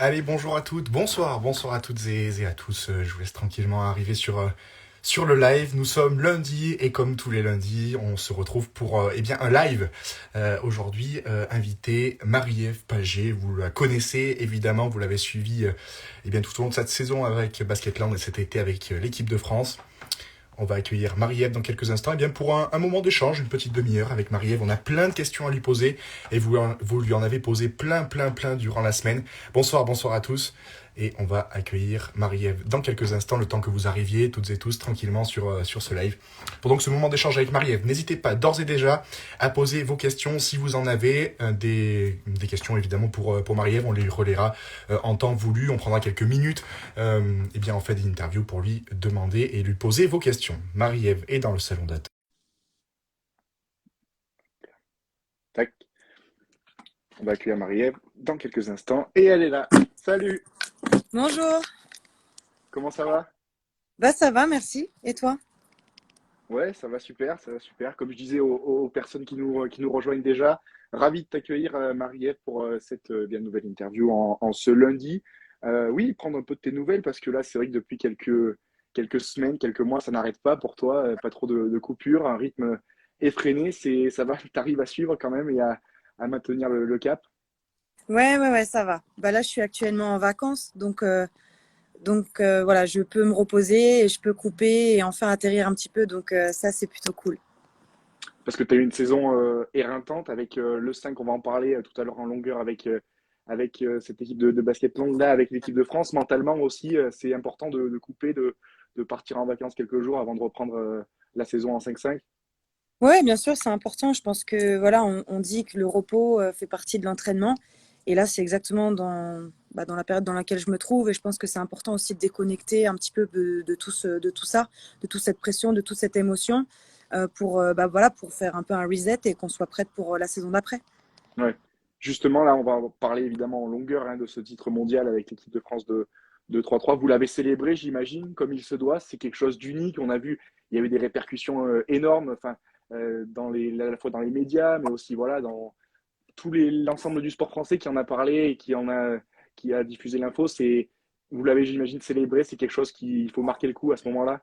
Allez, bonjour à toutes, bonsoir à toutes et à tous. Je vous laisse tranquillement arriver sur le live. Nous sommes lundi et comme tous les lundis, on se retrouve pour un live. Aujourd'hui, invité Marie-Ève Paget. Vous la connaissez évidemment, vous l'avez suivi tout au long de cette saison avec Basketland et cet été avec l'équipe de France. On va accueillir Marie-Ève dans quelques instants pour un moment d'échange, une petite demi-heure avec Marie-Ève. On a plein de questions à lui poser et vous lui en avez posé plein durant la semaine. Bonsoir à tous. Et on va accueillir Marie-Ève dans quelques instants, le temps que vous arriviez toutes et tous tranquillement sur ce live. Pour donc ce moment d'échange avec Marie-Ève, n'hésitez pas d'ores et déjà à poser vos questions si vous en avez. Des questions évidemment pour Marie-Ève, on les relaiera en temps voulu. On prendra quelques minutes en fait d'interview pour lui demander et lui poser vos questions. Marie-Ève est dans le salon d'attente. Tac. On va accueillir Marie-Ève dans quelques instants. Et elle est là. Salut. Bonjour. Comment ça va? Bah ça va, merci. Et toi? Ouais, ça va super, ça va super. Comme je disais aux personnes qui nous rejoignent déjà, ravi de t'accueillir Marie-Ève pour cette bien nouvelle interview en ce lundi. Oui, prendre un peu de tes nouvelles parce que là, c'est vrai que depuis quelques semaines, quelques mois, ça n'arrête pas pour toi. Pas trop de coupures, un rythme effréné. Ça va, t'arrives à suivre quand même et à maintenir le cap. Ouais, ça va. Bah là, je suis actuellement en vacances, donc voilà, je peux me reposer et je peux couper et enfin atterrir un petit peu, donc ça, c'est plutôt cool. Parce que tu as eu une saison éreintante avec le 5, on va en parler tout à l'heure en longueur avec cette équipe de basket longue là, avec l'équipe de France. Mentalement aussi, c'est important de couper, de partir en vacances quelques jours avant de reprendre la saison en 5-5. Ouais, bien sûr, c'est important. Je pense que voilà, on dit que le repos fait partie de l'entraînement. Et là, c'est exactement dans la période dans laquelle je me trouve. Et je pense que c'est important aussi de déconnecter un petit peu de tout ça, de toute cette pression, de toute cette émotion, pour faire un peu un reset et qu'on soit prête pour la saison d'après. Ouais. Justement, là, on va parler évidemment en longueur de ce titre mondial avec l'équipe de France de 3-3. Vous l'avez célébré, j'imagine, comme il se doit. C'est quelque chose d'unique. On a vu, il y avait des répercussions énormes, enfin, à la fois dans les médias, mais aussi voilà, dans l'ensemble du sport français qui en a parlé et qui a diffusé l'info. Vous l'avez, j'imagine, célébré. C'est quelque chose qu'il faut marquer le coup à ce moment-là.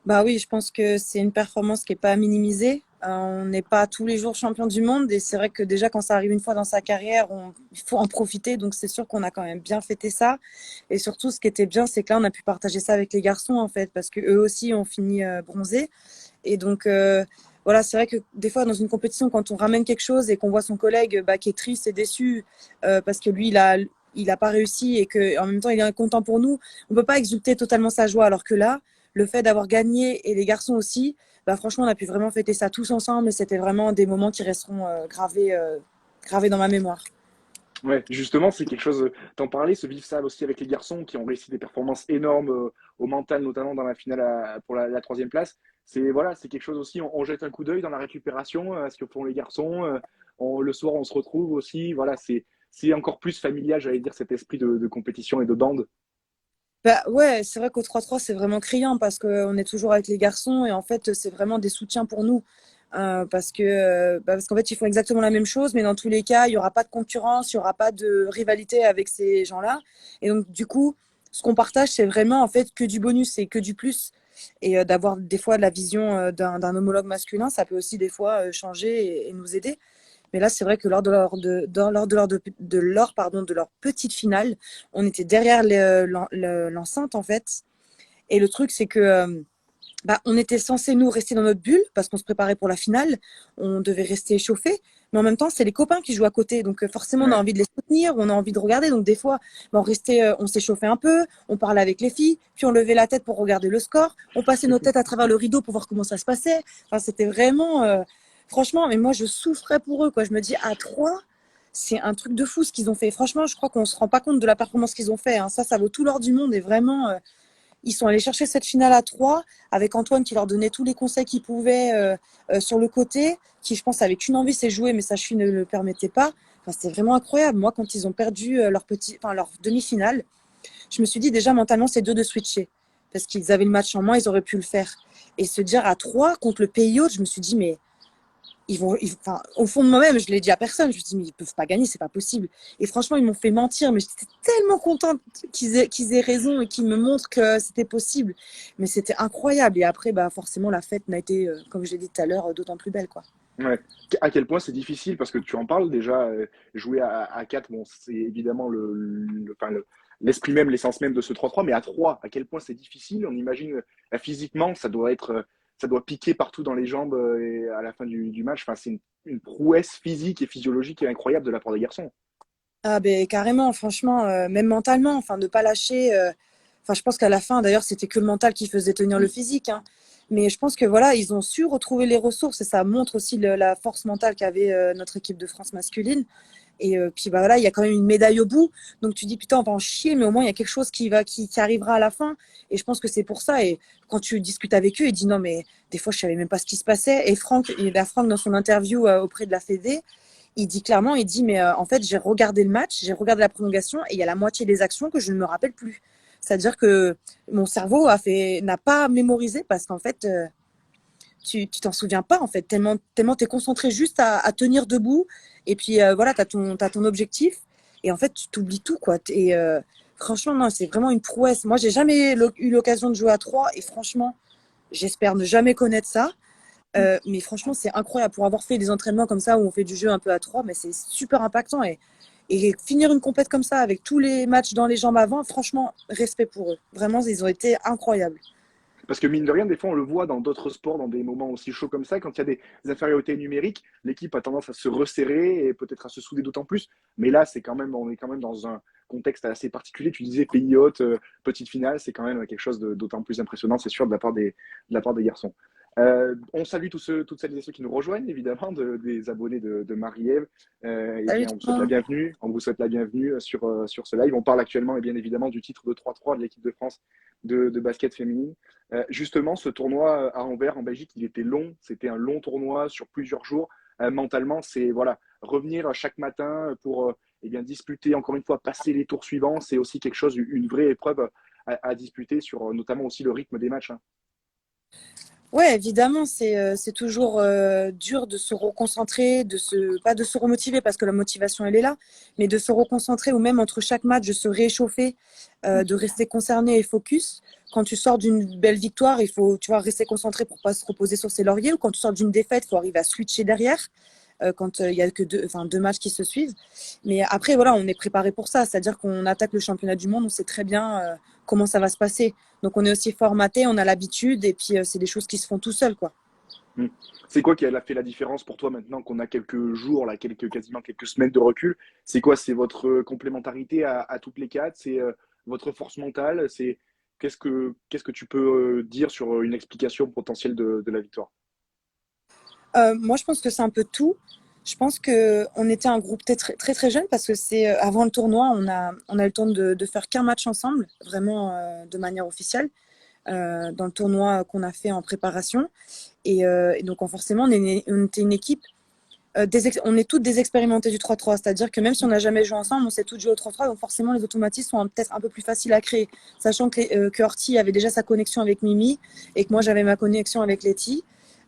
Bah oui, je pense que c'est une performance qui est pas à minimiser. On n'est pas tous les jours champion du monde et c'est vrai que déjà quand ça arrive une fois dans sa carrière, il faut en profiter. Donc c'est sûr qu'on a quand même bien fêté ça. Et surtout, ce qui était bien, c'est que là, on a pu partager ça avec les garçons en fait, parce que eux aussi ont fini bronzés. Et donc voilà, c'est vrai que des fois dans une compétition, quand on ramène quelque chose et qu'on voit son collègue qui est triste et déçu parce que lui, il a pas réussi et que en même temps, il est content pour nous, on peut pas exulter totalement sa joie. Alors que là, le fait d'avoir gagné et les garçons aussi, bah franchement, on a pu vraiment fêter ça tous ensemble et c'était vraiment des moments qui resteront gravés dans ma mémoire. Ouais, justement, c'est quelque chose. T'en parlais, ce vif ça aussi avec les garçons qui ont réussi des performances énormes au mental, notamment dans la finale pour la troisième place. C'est voilà, c'est quelque chose aussi. On jette un coup d'œil dans la récupération à ce que font les garçons. Le soir, on se retrouve aussi. Voilà, c'est encore plus familial, j'allais dire, cet esprit de compétition et de bande. Bah ouais, c'est vrai qu'au 3-3, c'est vraiment criant parce qu'on est toujours avec les garçons et en fait, c'est vraiment des soutiens pour nous. Parce qu'en fait, ils font exactement la même chose, mais dans tous les cas, il n'y aura pas de concurrence, il n'y aura pas de rivalité avec ces gens-là. Et donc, du coup, ce qu'on partage, c'est vraiment en fait que du bonus et que du plus. Et d'avoir des fois la vision d'un homologue masculin, ça peut aussi des fois changer et nous aider. Mais là, c'est vrai que lors de leur petite finale, on était derrière l'enceinte en fait. Et le truc, c'est que on était censé nous rester dans notre bulle parce qu'on se préparait pour la finale. On devait rester échauffé. Mais en même temps, c'est les copains qui jouent à côté. Donc forcément, on a Ouais. envie de les soutenir, on a envie de regarder. Donc des fois, on s'échauffait un peu, on parlait avec les filles, puis on levait la tête pour regarder le score. On passait nos têtes à travers le rideau pour voir comment ça se passait. Enfin, c'était vraiment... franchement, mais moi, je souffrais pour eux. Quoi. Je me dis, à 3, c'est un truc de fou ce qu'ils ont fait. Franchement, je crois qu'on ne se rend pas compte de la performance qu'ils ont fait. Hein. Ça vaut tout l'or du monde. Et vraiment, ils sont allés chercher cette finale à 3 avec Antoine qui leur donnait tous les conseils qu'il pouvait sur le côté, qui je pense avait qu'une envie, c'est jouer, mais sa cheville ne le permettait pas. Enfin, c'était vraiment incroyable. Moi, quand ils ont perdu leur demi-finale, je me suis dit déjà mentalement, c'est dur de switcher. Parce qu'ils avaient le match en moins, ils auraient pu le faire. Et se dire à 3 contre le pays hôte, je me suis dit, mais enfin, au fond de moi-même, je l'ai dit à personne. Je me dis, mais ils peuvent pas gagner, c'est pas possible. Et franchement, ils m'ont fait mentir, mais j'étais tellement contente qu'ils aient raison et qu'ils me montrent que c'était possible. Mais c'était incroyable. Et après, bah, forcément, la fête n'a été, comme je l'ai dit tout à l'heure, d'autant plus belle, quoi. Ouais. À quel point c'est difficile, parce que tu en parles déjà, jouer à 4, bon, c'est évidemment enfin, l'esprit même, l'essence même de ce 3-3, mais à 3, à quel point c'est difficile. On imagine physiquement, ça doit piquer partout dans les jambes et à la fin du match. Enfin, c'est une prouesse physique et physiologique incroyable de la part des garçons. Ah ben carrément, franchement, même mentalement, enfin ne pas lâcher. Enfin, je pense qu'à la fin, d'ailleurs, c'était que le mental qui faisait tenir le Mm. physique, hein. Mais je pense que voilà, ils ont su retrouver les ressources et ça montre aussi la force mentale qu'avait notre équipe de France masculine. Et puis bah voilà, il y a quand même une médaille au bout. Donc tu dis putain, on va en chier, mais au moins il y a quelque chose qui arrivera à la fin. Et je pense que c'est pour ça. Et quand tu discutes avec eux, ils disent non mais des fois je savais même pas ce qui se passait. Et Franck dans son interview auprès de la Fédé, il dit clairement, il dit mais en fait j'ai regardé le match, j'ai regardé la prolongation et il y a la moitié des actions que je ne me rappelle plus. C'est-à-dire que mon cerveau n'a pas mémorisé parce qu'en fait tu t'en souviens pas en fait tellement t'es concentré juste à tenir debout et puis voilà t'as ton objectif et en fait tu t'oublies tout quoi et franchement non c'est vraiment une prouesse. Moi j'ai jamais eu l'occasion de jouer à trois et franchement j'espère ne jamais connaître ça. Mm. Mais franchement c'est incroyable pour avoir fait des entraînements comme ça où on fait du jeu un peu à trois, mais c'est super impactant et finir une compète comme ça avec tous les matchs dans les jambes avant, franchement respect pour eux, vraiment ils ont été incroyables. Parce que mine de rien, des fois, on le voit dans d'autres sports, dans des moments aussi chauds comme ça, quand il y a des infériorités numériques, l'équipe a tendance à se resserrer et peut-être à se souder d'autant plus. Mais là, on est quand même dans un contexte assez particulier. Tu disais pays hôte, petite finale, c'est quand même quelque chose d'autant plus impressionnant, c'est sûr, de la part des garçons. On salue toutes celles et ceux qui nous rejoignent, évidemment, des abonnés de Marie-Ève. Eh Salut bien, on tout vous le souhaite la monde. bienvenue. On vous souhaite la bienvenue sur ce live. On parle actuellement, et bien évidemment, du titre de 3-3 de l'équipe de France de basket féminine. Justement, ce tournoi à Anvers, en Belgique, il était long. C'était un long tournoi sur plusieurs jours. Mentalement, c'est voilà, revenir chaque matin pour eh bien, disputer, encore une fois, passer les tours suivants. C'est aussi quelque chose, une vraie épreuve à disputer sur notamment aussi le rythme des matchs, hein. Ouais, évidemment, c'est toujours dur de se reconcentrer, pas de se remotiver parce que la motivation elle est là, mais de se reconcentrer ou même entre chaque match de se réchauffer, de rester concerné et focus. Quand tu sors d'une belle victoire, il faut, tu vois, rester concentré pour pas se reposer sur ses lauriers. Ou quand tu sors d'une défaite, il faut arriver à switcher derrière quand il y a que deux matchs qui se suivent. Mais après, voilà, on est préparé pour ça. C'est-à-dire qu'on attaque le championnat du monde, on sait très bien comment ça va se passer. Donc on est aussi formaté, on a l'habitude et puis c'est des choses qui se font tout seul, quoi. Mm. C'est quoi qui a fait la différence pour toi maintenant qu'on a quelques jours, là, quasiment quelques semaines de recul? C'est quoi? C'est votre complémentarité à toutes les quatre? C'est votre force mentale? C'est qu'est-ce que tu peux dire sur une explication potentielle de la victoire? Moi, je pense que c'est un peu tout. Je pense que on était un groupe très très jeune parce que c'est avant le tournoi, on a eu le temps de faire qu'un match ensemble, vraiment de manière officielle, dans le tournoi qu'on a fait en préparation. Et donc forcément, on était une équipe. On est toutes des expérimentées du 3-3, c'est-à-dire que même si on n'a jamais joué ensemble, on sait toutes jouer au 3-3, donc forcément les automatismes sont peut-être un peu plus faciles à créer, sachant que Horty avait déjà sa connexion avec Mimi et que moi j'avais ma connexion avec Letty.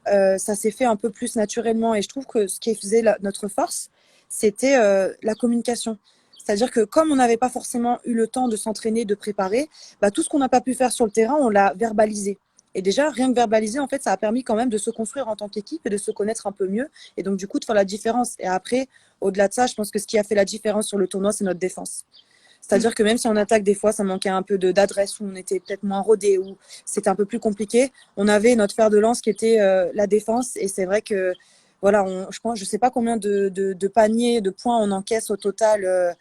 Ça s'est fait un peu plus naturellement et je trouve que ce qui faisait notre force, c'était la communication. C'est-à-dire que comme on n'avait pas forcément eu le temps de s'entraîner, de préparer, bah, tout ce qu'on n'a pas pu faire sur le terrain, on l'a verbalisé. Et déjà, rien que verbaliser, en fait, ça a permis quand même de se construire en tant qu'équipe et de se connaître un peu mieux. Et donc, du coup, de faire la différence. Et après, au-delà de ça, je pense que ce qui a fait la différence sur le tournoi, c'est notre défense. Mm. C'est-à-dire que même si en attaque, des fois, ça manquait un peu d'adresse, où on était peut-être moins rodé, où c'était un peu plus compliqué, on avait notre fer de lance qui était la défense. Et c'est vrai que, voilà, je sais pas combien de paniers, de points on encaisse au total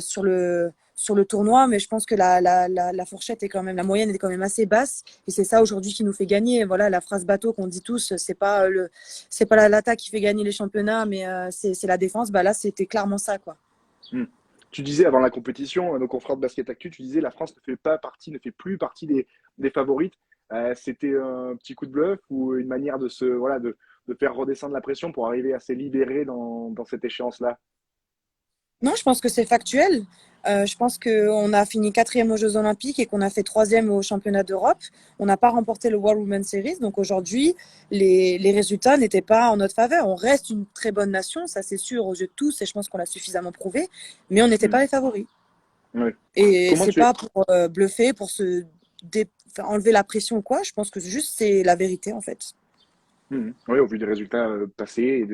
sur le tournoi, mais je pense que la fourchette est quand même, la moyenne est quand même assez basse. Et c'est ça aujourd'hui qui nous fait gagner. Voilà, la phrase bateau qu'on dit tous, c'est pas l'attaque qui fait gagner les championnats, mais c'est la défense. Bah là, c'était clairement ça, quoi. Mm. Tu disais avant la compétition, nos confrères de Basket Actu, tu disais la France ne fait plus partie des favorites. C'était un petit coup de bluff ou une manière voilà, de faire redescendre la pression pour arriver à se libérer dans cette échéance-là? Non, je pense que c'est factuel. Je pense qu'on a fini quatrième aux Jeux Olympiques et qu'on a fait troisième au championnat d'Europe. On n'a pas remporté le World Women's Series. Donc aujourd'hui, les résultats n'étaient pas en notre faveur. On reste une très bonne nation, ça c'est sûr, aux yeux de tous, et je pense qu'on l'a suffisamment prouvé. Mais on n'était Hmm. pas les favoris. Ouais. Et Comment c'est tu es pas pour bluffer, pour enfin, enlever la pression ou quoi. Je pense que juste c'est la vérité en fait. Oui, au vu des résultats passés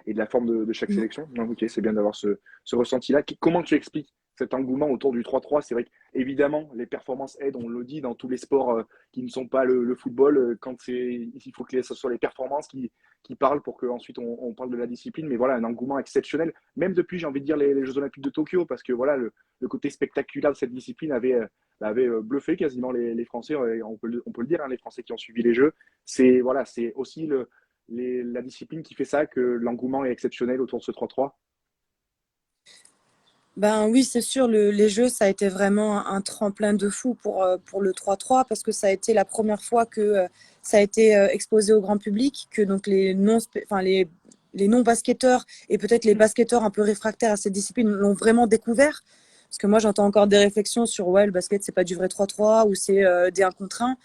et de la forme de chaque Mm. sélection. Non, ok, c'est bien d'avoir ce ressenti-là. Comment tu expliques cet engouement autour du 3-3? C'est vrai qu'évidemment, les performances aident, on le dit, dans tous les sports qui ne sont pas le football. Quand il faut que ce soit les performances qui parlent pour qu'ensuite on parle de la discipline. Mais voilà, un engouement exceptionnel, même depuis, j'ai envie de dire, les Jeux Olympiques de Tokyo, parce que voilà, le côté spectaculaire de cette discipline avait bluffé quasiment les Français, on peut le dire, hein, les Français qui ont suivi les Jeux. C'est aussi la discipline qui fait ça, que l'engouement est exceptionnel autour de ce 3-3. Ben oui, c'est sûr, les Jeux, ça a été vraiment un tremplin de fou pour le 3-3 parce que ça a été la première fois que ça a été exposé au grand public, que donc enfin, les non-basketteurs et peut-être les Mm. basketteurs un peu réfractaires à cette discipline l'ont vraiment découvert. Parce que moi, j'entends encore des réflexions sur ouais, le basket, c'est pas du vrai 3-3 ou c'est des 1 contre 1.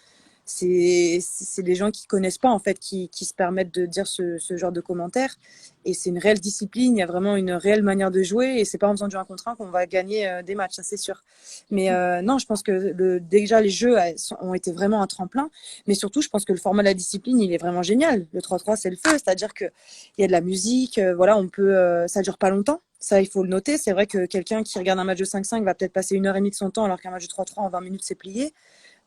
C'est des gens qui connaissent pas en fait qui se permettent de dire ce genre de commentaires et c'est une réelle discipline, il y a vraiment une réelle manière de jouer et c'est pas en faisant du 1 contre 1 qu'on va gagner des matchs, ça c'est sûr. Mais non, je pense que déjà les jeux ont été vraiment un tremplin, mais surtout je pense que le format de la discipline il est vraiment génial. Le 3-3 c'est le feu, c'est-à-dire que il y a de la musique, voilà, on peut ça dure pas longtemps. Ça, il faut le noter. C'est vrai que quelqu'un qui regarde un match de 5-5 va peut-être passer 1 heure et demie de son temps, alors qu'un match de 3-3 en 20 minutes, c'est plié.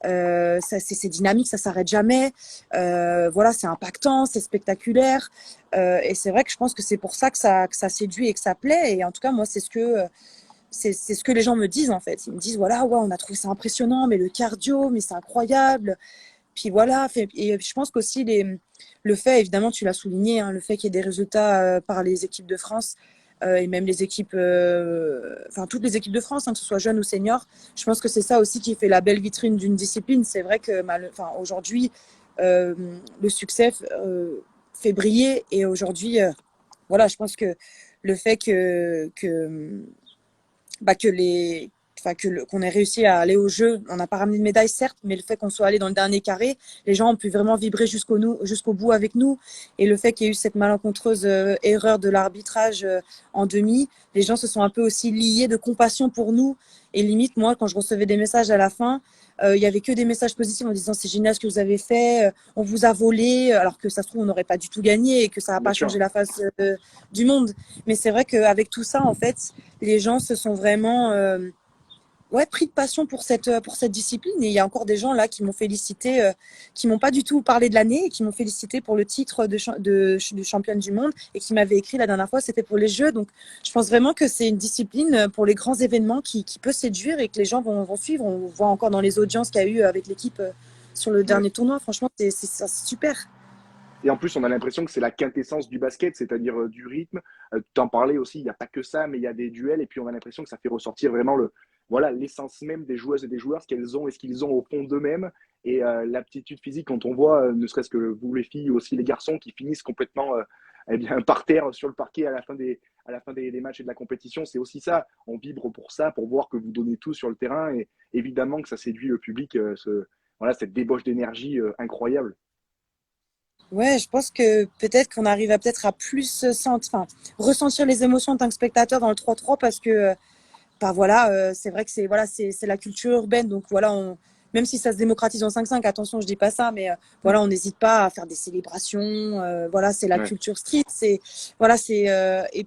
C'est dynamique, ça s'arrête jamais. Voilà, c'est impactant, c'est spectaculaire. Et c'est vrai que je pense que c'est pour ça que ça séduit et que ça plaît. Et en tout cas, moi, c'est ce que les gens me disent en fait. Ils me disent voilà, ouais, on a trouvé ça impressionnant, mais le cardio, mais c'est incroyable. Puis voilà, et je pense qu'aussi le fait, évidemment, tu l'as souligné, hein, le fait qu'il y ait des résultats par les équipes de France et même les équipes, enfin toutes les équipes de France, hein, que ce soit jeunes ou seniors, je pense que c'est ça aussi qui fait la belle vitrine d'une discipline. C'est vrai que enfin, aujourd'hui, euh, le succès fait briller et aujourd'hui, voilà, je pense que le fait que qu'on ait réussi à aller au jeu. On n'a pas ramené de médaille, certes, mais le fait qu'on soit allé dans le dernier carré, les gens ont pu vraiment vibrer jusqu'au bout avec nous. Et le fait qu'il y ait eu cette malencontreuse erreur de l'arbitrage en demi, les gens se sont un peu aussi liés de compassion pour nous. Et limite, moi, quand je recevais des messages à la fin, il y avait que des messages positifs en disant c'est génial ce que vous avez fait, on vous a volé, alors que ça se trouve on n'aurait pas du tout gagné et que ça n'a Bien pas changé sûr. la face du monde. Mais c'est vrai qu'avec tout ça, en fait, les gens se sont vraiment ouais, pris de passion pour cette discipline. Et il y a encore des gens là qui m'ont félicité, qui m'ont pas du tout parlé de l'année et qui m'ont félicité pour le titre de championne du monde et qui m'avaient écrit la dernière fois, c'était pour les Jeux. Donc je pense vraiment que c'est une discipline pour les grands événements qui peut séduire et que les gens vont suivre. On voit encore dans les audiences qu'il y a eu avec l'équipe sur le Ouais. dernier tournoi. Franchement, c'est super. Et en plus, on a l'impression que c'est la quintessence du basket, c'est-à-dire du rythme. Tu en parlais aussi, il n'y a pas que ça, mais il y a des duels. Et puis, on a l'impression que ça fait ressortir vraiment voilà, l'essence même des joueuses et des joueurs, ce qu'elles ont et ce qu'ils ont au fond d'eux-mêmes. Et l'aptitude physique, quand on voit, ne serait-ce que vous les filles, aussi les garçons, qui finissent complètement eh bien, par terre sur le parquet à la fin des matchs et de la compétition, c'est aussi ça. On vibre pour ça, pour voir que vous donnez tout sur le terrain. Et évidemment que ça séduit le public, voilà, cette débauche d'énergie incroyable. Ouais, je pense que peut-être qu'on arrive à peut-être à plus enfin, ressentir les émotions en tant que spectateur dans le 3-3 parce que bah voilà, c'est vrai que c'est la culture urbaine, donc voilà, même si ça se démocratise en 5-5, attention, je dis pas ça, mais Mm. voilà, on n'hésite pas à faire des célébrations, voilà, c'est la Ouais. culture street, et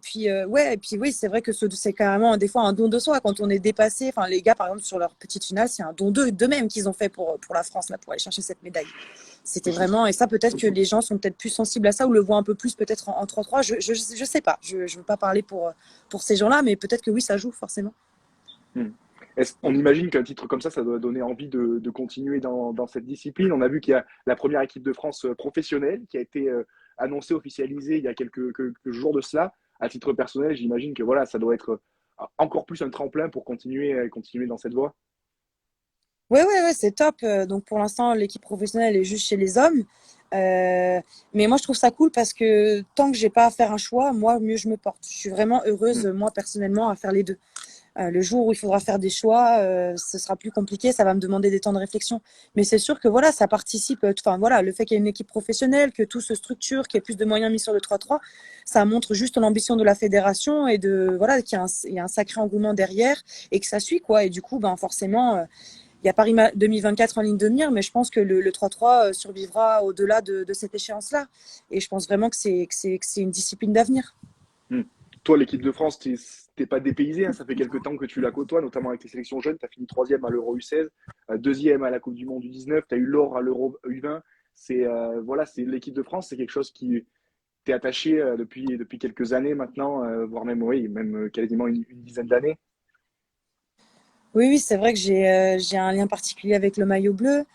puis ouais, et puis oui, c'est vrai que c'est carrément des fois un don de soi quand on est dépassé. Enfin, les gars, par exemple, sur leur petite finale, c'est un don d'eux-mêmes qu'ils ont fait pour la France là, pour aller chercher cette médaille. C'était vraiment, et ça peut-être que les gens sont peut-être plus sensibles à ça ou le voient un peu plus peut-être en 3-3. Je sais pas, je veux pas parler pour ces gens-là, mais peut-être que oui, ça joue forcément. Hmm. On imagine qu'un titre comme ça doit donner envie de continuer dans cette discipline. On a vu qu'il y a la première équipe de France professionnelle qui a été annoncée, officialisée il y a quelques jours de cela. À titre personnel, j'imagine que voilà, ça doit être encore plus un tremplin pour continuer dans cette voie. Ouais, ouais, ouais, c'est top. Donc pour l'instant, l'équipe professionnelle est juste chez les hommes. Mais moi, je trouve ça cool parce que tant que j'ai pas à faire un choix, moi, mieux je me porte. Je suis vraiment heureuse, moi, personnellement, à faire les deux. Le jour où il faudra faire des choix, ce sera plus compliqué, ça va me demander des temps de réflexion. Mais c'est sûr que voilà, ça participe, enfin voilà, le fait qu'il y ait une équipe professionnelle, que tout se structure, qu'il y ait plus de moyens mis sur le 3-3, ça montre juste l'ambition de la fédération et de voilà, il y a un sacré engouement derrière et que ça suit quoi. Et du coup, ben forcément, il y a Paris 2024 en ligne de mire, mais je pense que le 3-3 survivra au-delà de cette échéance-là. Et je pense vraiment que c'est une discipline d'avenir. Hmm. Toi, l'équipe de France, t'es pas dépaysé, hein, ça fait quelques temps que tu la côtoies, notamment avec les sélections jeunes. Tu as fini troisième à l'Euro U16, deuxième à la Coupe du Monde U19, tu as eu l'or à l'Euro U20. Voilà, c'est l'équipe de France, c'est quelque chose qui t'es attaché depuis quelques années maintenant, voire même, oui, même quasiment une dizaine d'années. Oui, oui, c'est vrai que j'ai un lien particulier avec le maillot bleu.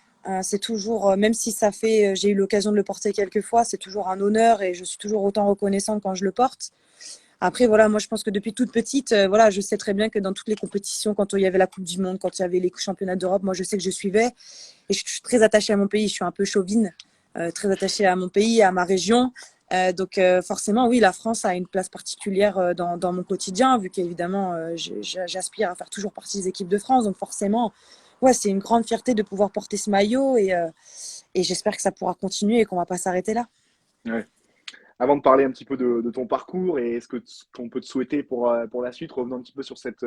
C'est toujours, même si ça fait, j'ai eu l'occasion de le porter quelques fois, c'est toujours un honneur et je suis toujours autant reconnaissante quand je le porte. Après, voilà, moi je pense que depuis toute petite, voilà, je sais très bien que dans toutes les compétitions, quand il y avait la Coupe du Monde, quand il y avait les championnats d'Europe, moi je sais que je suivais et je suis très attachée à mon pays. Je suis un peu chauvine, très attachée à mon pays, à ma région. Donc forcément, oui, la France a une place particulière dans mon quotidien, vu qu'évidemment, j'aspire à faire toujours partie des équipes de France. Donc forcément, ouais, c'est une grande fierté de pouvoir porter ce maillot et j'espère que ça pourra continuer et qu'on va pas s'arrêter là. Ouais. Avant de parler un petit peu de ton parcours et ce qu'on peut te souhaiter pour la suite, revenons un petit peu sur cette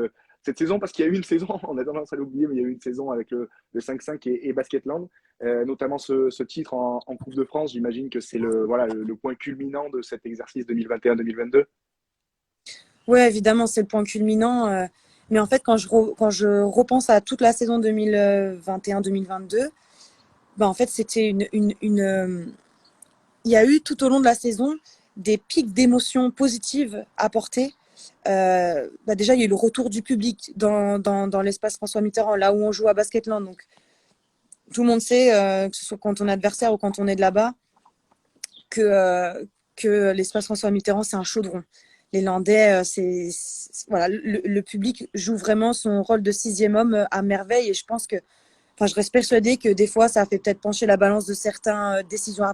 saison, parce qu'il y a eu une saison, on a tendance à l'oublier, mais il y a eu une saison avec le 5-5 et Basketland, notamment ce titre en Coupe de France. J'imagine que c'est voilà, le point culminant de cet exercice 2021-2022. Oui, évidemment, c'est le point culminant. Mais en fait, quand je repense à toute la saison 2021-2022, ben, en fait, c'était il y a eu tout au long de la saison des pics d'émotions positives apportés. Bah déjà, il y a eu le retour du public dans l'espace François Mitterrand, là où on joue à Basketland. Donc, tout le monde sait, que ce soit quand on est adversaire ou quand on est de là-bas, que l'espace François Mitterrand, c'est un chaudron. Les Landais, voilà, le public joue vraiment son rôle de sixième homme à merveille. Et je pense que, enfin, je reste persuadée que des fois, ça a fait peut-être pencher la balance de certaines décisions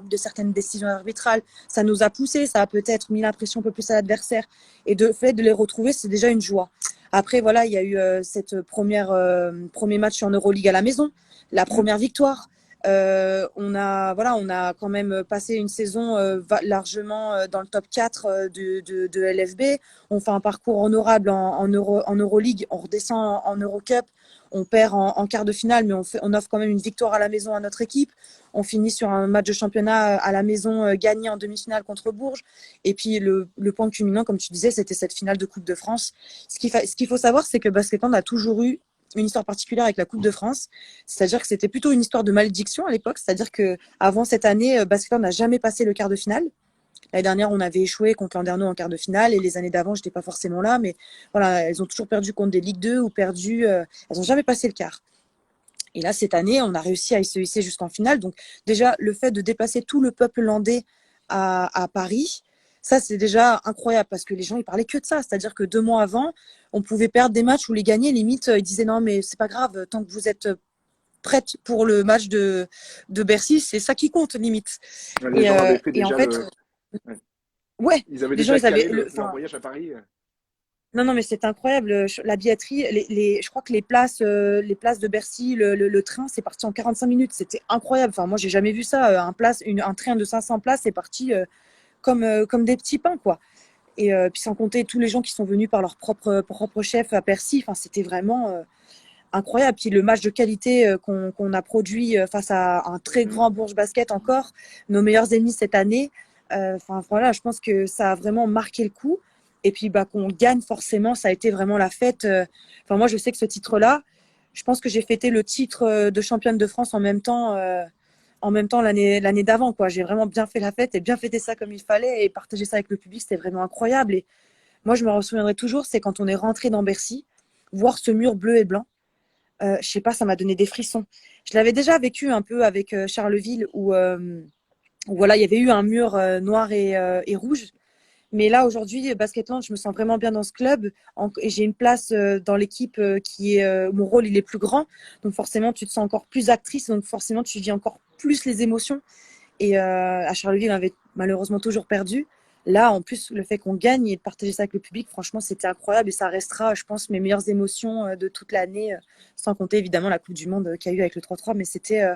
arbitrales. Ça nous a poussé, ça a peut-être mis la pression un peu plus à l'adversaire. Et de fait de les retrouver, c'est déjà une joie. Après, voilà, il y a eu cette premier match en Euroleague à la maison, la première victoire. On a quand même passé une saison largement dans le top 4 de LFB. On fait un parcours honorable en Euroleague. On redescend en Eurocup. On perd en quart de finale, mais on offre quand même une victoire à la maison à notre équipe. On finit sur un match de championnat à la maison gagné en demi-finale contre Bourges. Et puis le point culminant, comme tu disais, c'était cette finale de Coupe de France. Ce qu'il faut savoir, c'est que Basketball a toujours eu une histoire particulière avec la Coupe de France. C'est-à-dire que c'était plutôt une histoire de malédiction à l'époque. C'est-à-dire qu'avant cette année, Basketball n'a jamais passé le quart de finale. L'année dernière, on avait échoué contre Landerneau en quart de finale et les années d'avant, je n'étais pas forcément là, mais voilà, elles ont toujours perdu contre des Ligue 2 ou perdu, elles n'ont jamais passé le quart. Et là, cette année, on a réussi à se hisser jusqu'en finale. Donc déjà, le fait de déplacer tout le peuple landais à Paris, ça, c'est déjà incroyable parce que les gens, ils parlaient que de ça. C'est-à-dire que 2 mois avant, on pouvait perdre des matchs ou les gagner. Limite, ils disaient non, mais c'est pas grave, tant que vous êtes prête pour le match de Bercy, c'est ça qui compte, limite. Les gens avaient fait Et en déjà fait, ouais. ouais, Ils avaient les gens, déjà ils avaient. calé leur voyage à Paris. Non, non, mais c'est incroyable. La billetterie, je crois que les places de Bercy, le train, c'est parti en 45 minutes. C'était incroyable. Enfin, moi, j'ai jamais vu ça. Un train de 500 places, c'est parti comme des petits pains, quoi. Et puis sans compter tous les gens qui sont venus par leur propre chef à Bercy. Enfin, c'était vraiment incroyable. Puis le match de qualité qu'on a produit face à un très grand Bourges Basket encore, nos meilleurs ennemis cette année. Enfin voilà, je pense que ça a vraiment marqué le coup. Et puis bah, qu'on gagne forcément, ça a été vraiment la fête. Enfin moi, je sais que ce titre-là, je pense que j'ai fêté le titre de championne de France en même temps l'année d'avant, quoi. J'ai vraiment bien fait la fête et bien fêté ça comme il fallait et partager ça avec le public, c'était vraiment incroyable. Et moi, je me souviendrai toujours, c'est quand on est rentré dans Bercy, voir ce mur bleu et blanc. Je sais pas, ça m'a donné des frissons. Je l'avais déjà vécu un peu avec Charleville où voilà, il y avait eu un mur noir et rouge. Mais là, aujourd'hui, Basketland, je me sens vraiment bien dans ce club. Et j'ai une place dans l'équipe mon rôle, il est plus grand. Donc forcément, tu te sens encore plus actrice. Donc forcément, tu vis encore plus les émotions. Et à Charleville, on avait malheureusement toujours perdu. Là, en plus, le fait qu'on gagne et de partager ça avec le public, franchement, c'était incroyable et ça restera, je pense, mes meilleures émotions de toute l'année, sans compter évidemment la Coupe du Monde qu'il y a eu avec le 3-3. Mais c'était,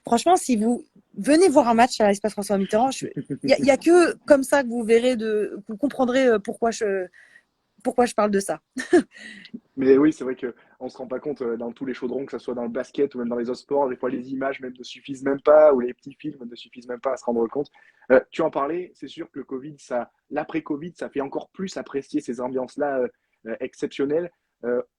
franchement, si vous venez voir un match à l'Espace François Mitterrand, y a que comme ça que vous verrez, vous comprendrez pourquoi je parle de ça. Mais oui, c'est vrai qu'on ne se rend pas compte dans tous les chaudrons, que ce soit dans le basket ou même dans les autres sports, des fois les images même ne suffisent même pas, ou les petits films ne suffisent même pas à se rendre compte. Tu en parlais, c'est sûr que le Covid, l'après-Covid, ça fait encore plus apprécier ces ambiances-là exceptionnelles.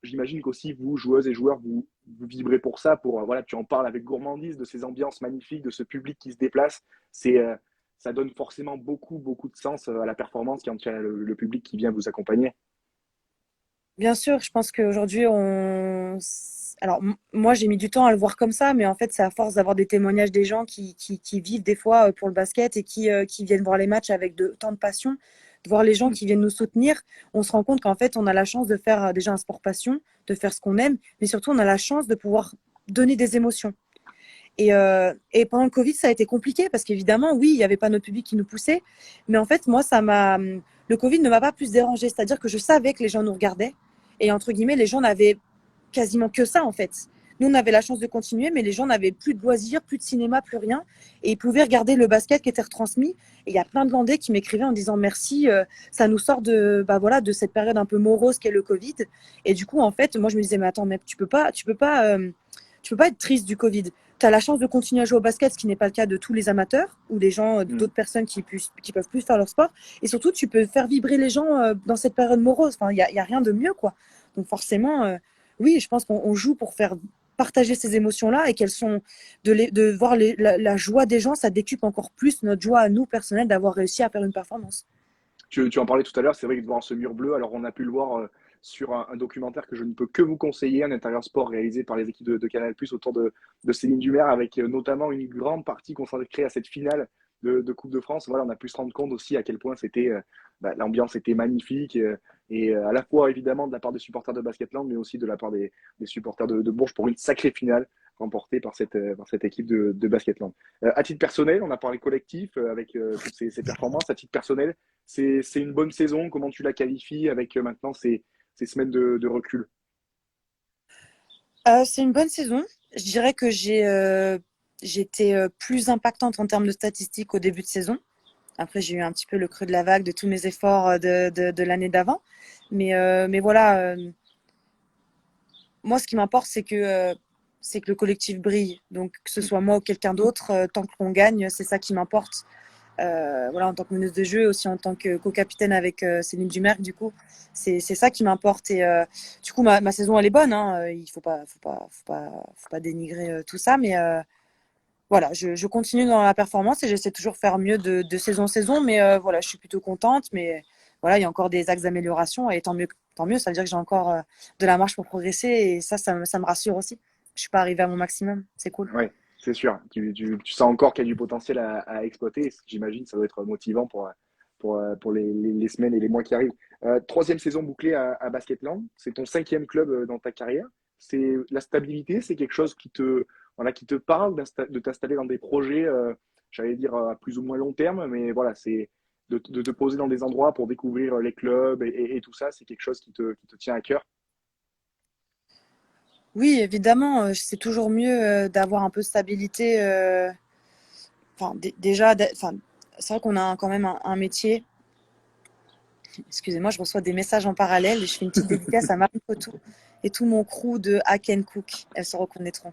J'imagine qu'aussi vous, joueuses et joueurs, vous vibrez pour ça, voilà, tu en parles avec gourmandise de ces ambiances magnifiques, de ce public qui se déplace. Ça donne forcément beaucoup, beaucoup de sens à la performance quand il y a le public qui vient vous accompagner. Bien sûr, je pense qu'aujourd'hui, alors, moi, j'ai mis du temps à le voir comme ça, mais en fait, c'est à force d'avoir des témoignages des gens qui vivent des fois pour le basket et qui viennent voir les matchs avec tant de passion, de voir les gens qui viennent nous soutenir. On se rend compte qu'en fait, on a la chance de faire déjà un sport passion, de faire ce qu'on aime, mais surtout, on a la chance de pouvoir donner des émotions. Et pendant le Covid, ça a été compliqué parce qu'évidemment, oui, il n'y avait pas notre public qui nous poussait, mais en fait, moi, le Covid ne m'a pas plus dérangé, c'est-à-dire que je savais que les gens nous regardaient et entre guillemets, les gens n'avaient quasiment que ça en fait. Nous, on avait la chance de continuer, mais les gens n'avaient plus de loisirs, plus de cinéma, plus rien. Et ils pouvaient regarder le basket qui était retransmis. Et il y a plein de Landais qui m'écrivaient en disant merci, ça nous sort de cette période un peu morose qu'est le Covid. Et du coup, en fait, moi, je me disais, mais attends, mais tu peux pas être triste du Covid. Tu as la chance de continuer à jouer au basket, ce qui n'est pas le cas de tous les amateurs ou des gens, d'autres personnes qui peuvent plus faire leur sport. Et surtout, tu peux faire vibrer les gens dans cette période morose. Enfin, y a rien de mieux, quoi. Donc forcément, oui, je pense qu'on joue pour faire partager ces émotions-là et qu'elles sont de voir la joie des gens, ça décuple encore plus notre joie à nous personnelle d'avoir réussi à faire une performance. Tu en parlais tout à l'heure, c'est vrai que devant ce mur bleu, alors on a pu le voir sur un documentaire que je ne peux que vous conseiller, un intérieur sport réalisé par les équipes de Canal+, autour de Céline Dumer, avec notamment une grande partie consacrée à cette finale de Coupe de France. Voilà, on a pu se rendre compte aussi à quel point l'ambiance était magnifique, et à la fois évidemment de la part des supporters de Basketland, mais aussi de la part des supporters de Bourges pour une sacrée finale remportée par cette équipe de Basketland. À titre personnel, on a parlé collectif avec toutes ces performances. À titre personnel, c'est une bonne saison. Comment tu la qualifies avec maintenant ces semaines de recul? C'est une bonne saison. Je dirais que j'étais plus impactante en termes de statistiques au début de saison. Après, j'ai eu un petit peu le creux de la vague de tous mes efforts de l'année d'avant. Mais voilà, moi, ce qui m'importe, c'est que le collectif brille. Donc, que ce soit moi ou quelqu'un d'autre, tant qu'on gagne, c'est ça qui m'importe. Voilà, en tant que meneuse de jeu, aussi en tant que co-capitaine avec Céline Dumerc, du coup, c'est ça qui m'importe. Et du coup, ma saison, elle est bonne. Hein. Il faut pas dénigrer tout ça. Mais voilà, je continue dans la performance et j'essaie toujours de faire mieux de saison en saison. Mais voilà, je suis plutôt contente. Mais voilà, il y a encore des axes d'amélioration. Et tant mieux, tant mieux. Ça veut dire que j'ai encore de la marge pour progresser. Et ça me rassure aussi. Je suis pas arrivée à mon maximum. C'est cool. Oui, c'est sûr. Tu sens encore qu'il y a du potentiel à exploiter. J'imagine que ça doit être motivant pour les semaines et les mois qui arrivent. Troisième saison bouclée à Basketland. C'est ton cinquième club dans ta carrière. C'est la stabilité, c'est quelque chose voilà, qui te parle de t'installer dans des projets, j'allais dire à plus ou moins long terme, mais voilà, c'est de te poser dans des endroits pour découvrir les clubs et tout ça, c'est quelque chose qui te tient à cœur. Oui, évidemment, c'est toujours mieux d'avoir un peu de stabilité. Enfin, déjà, enfin, c'est vrai qu'on a quand même un métier. Excusez-moi, je reçois des messages en parallèle et je fais une petite dédicace à Marine Potou et tout mon crew de Hack and Cook. Elles se reconnaîtront.